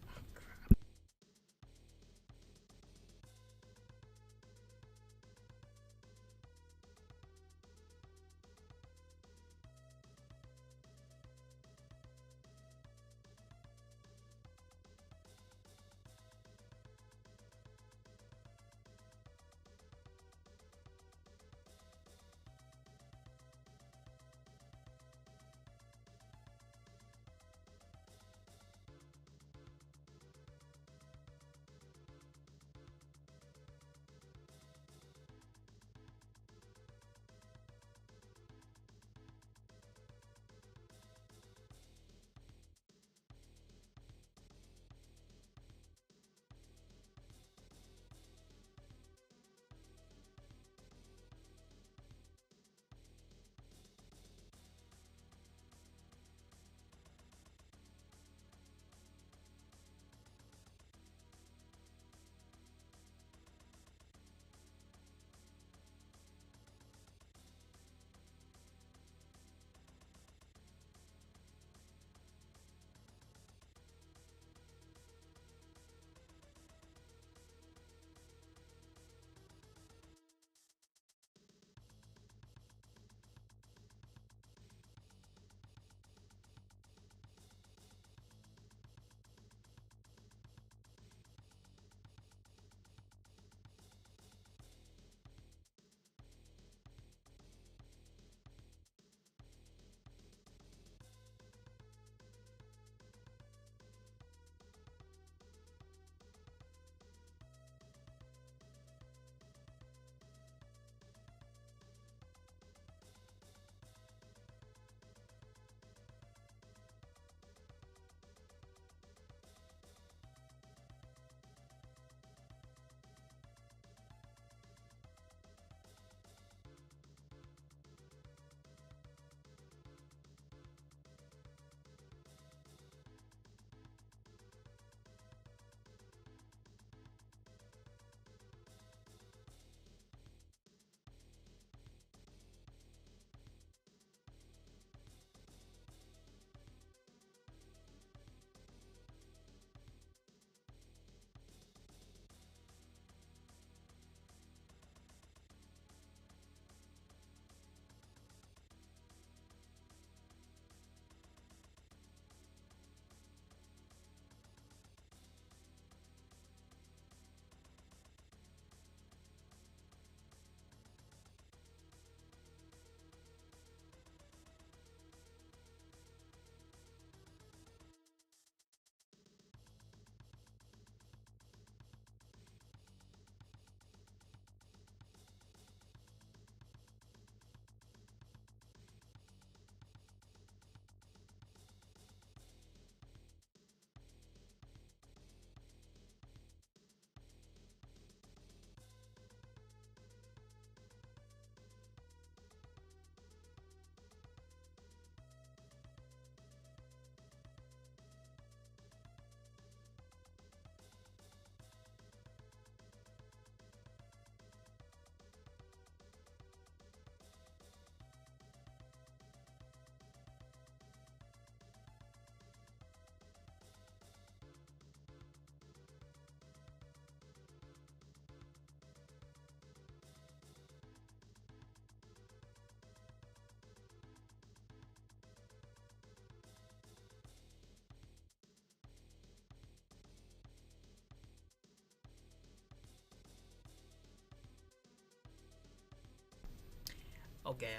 [SPEAKER 2] Okay,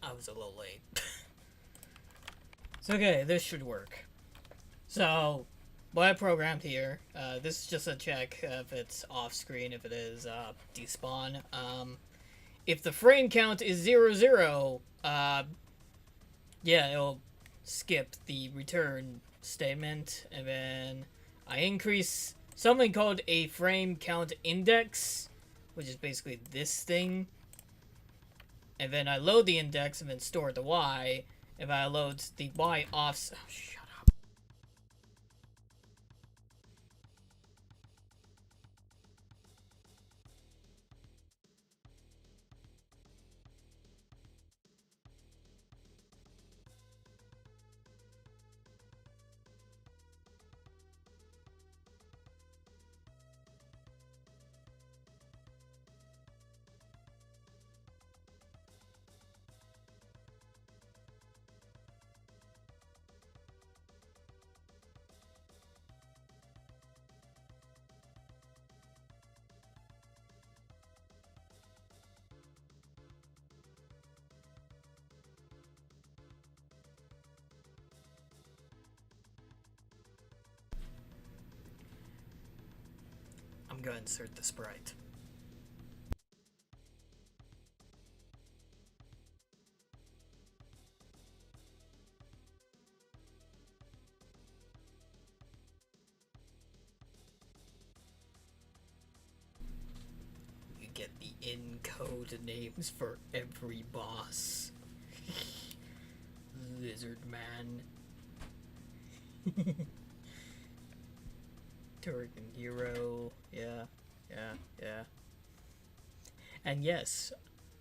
[SPEAKER 2] I was a little late. So, okay, this should work. So, what I programmed here, this is just a check if it's off-screen, if it is, despawn. If the frame count is 00, yeah, it'll skip the return statement, and then I increase something called a frame count index, which is basically this thing, and then I load the index and then store the Y. If I load the Y off... Oh, shut up. I'm gonna insert the sprite. You get the in-code names for every boss. Lizard Man. Turrican Hero, yeah. And yes,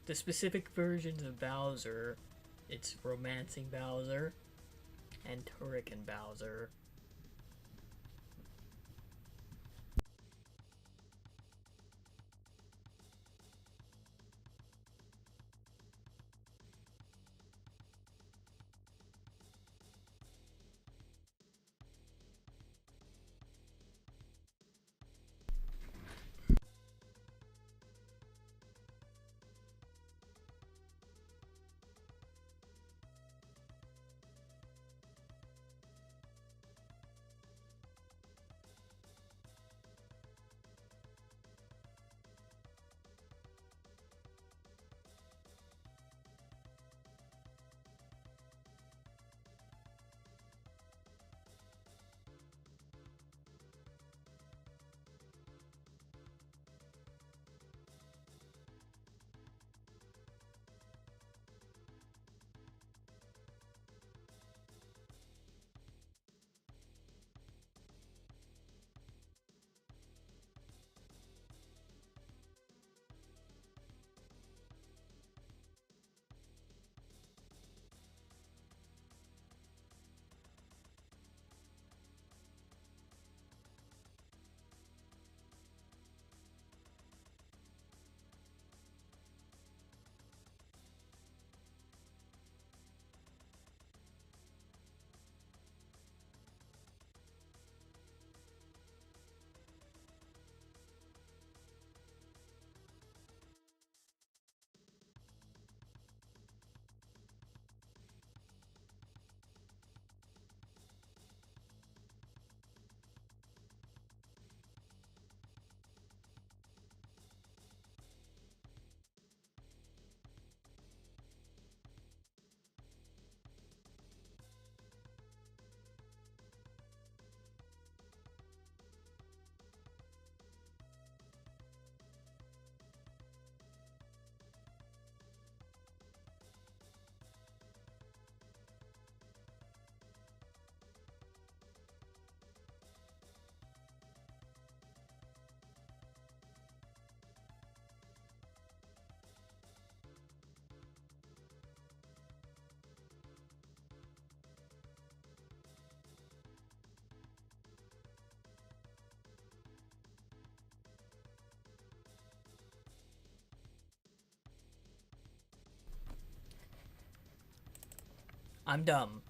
[SPEAKER 2] the specific versions of Bowser, it's Romancing Bowser and Turrican Bowser. I'm dumb.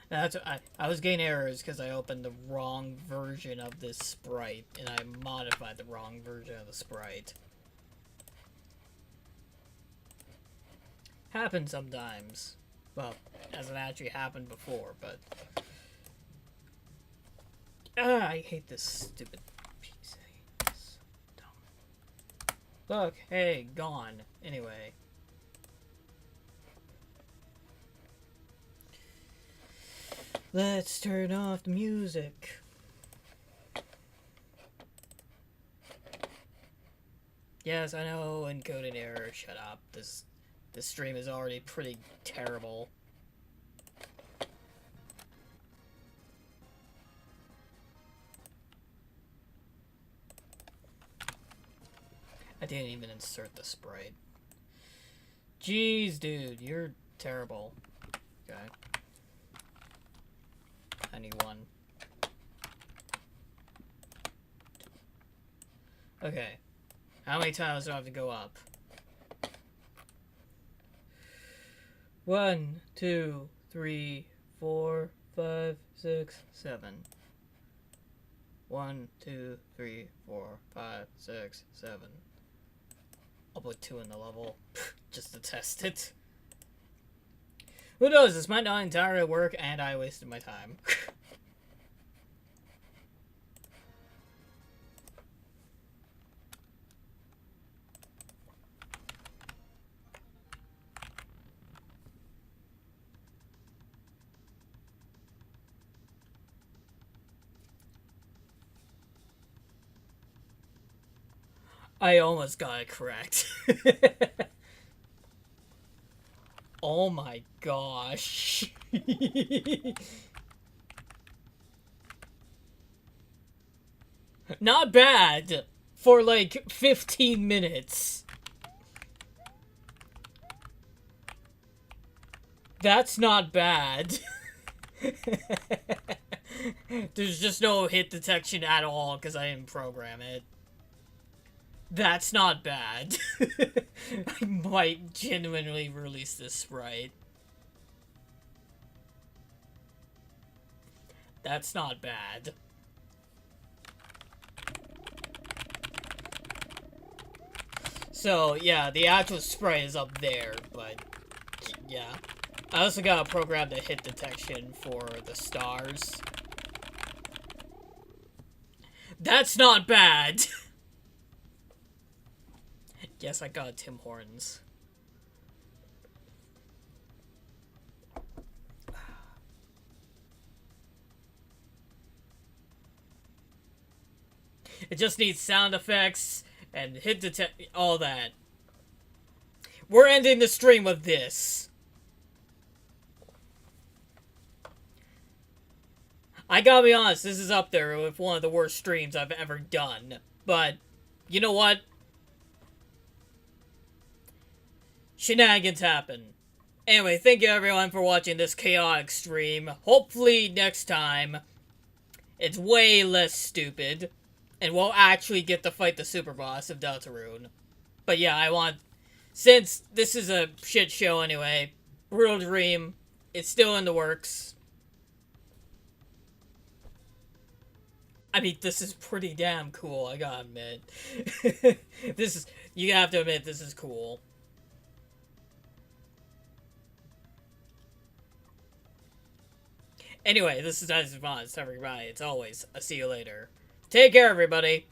[SPEAKER 2] That's I was getting errors because I opened the wrong version of this sprite and I modified the wrong version of the sprite. Happens sometimes. Well, hasn't actually happened before, but... I hate this stupid piece. It's dumb. Look, hey, gone. Anyway. Let's turn off the music. Yes, I know, encoded error. Shut up. This stream is already pretty terrible. I didn't even insert the sprite. Jeez, dude, you're terrible. Okay. I need one. Okay. How many tiles do I have to go up? 1, 2, 3, 4, 5, 6, 7. 1, 2, 3, 4, 5, 6, 7. I'll put 2 in the level, just to test it. Who knows, this might not entirely work, and I wasted my time. I almost got it correct. Oh my gosh. Not bad for like 15 minutes. That's not bad. There's just no hit detection at all because I didn't program it. That's not bad. I might genuinely release this sprite. That's not bad. So, yeah, the actual sprite is up there, but, yeah. I also got a program to hit detection for the stars. That's not bad! Yes, I got Tim Hortons. It just needs sound effects and hit detect, all that. We're ending the stream with this. I gotta be honest, this is up there with one of the worst streams I've ever done. But, you know what? Shenanigans happen. Anyway, thank you everyone for watching this chaotic stream. Hopefully next time, it's way less stupid. And we'll actually get to fight the super boss of Deltarune. But yeah, since this is a shit show anyway, Brutal Dream, it's still in the works. I mean, this is pretty damn cool, I gotta admit. You have to admit, this is cool. Anyway, this is Dice Vaughn. Everybody, it's always, I'll see you later. Take care, everybody.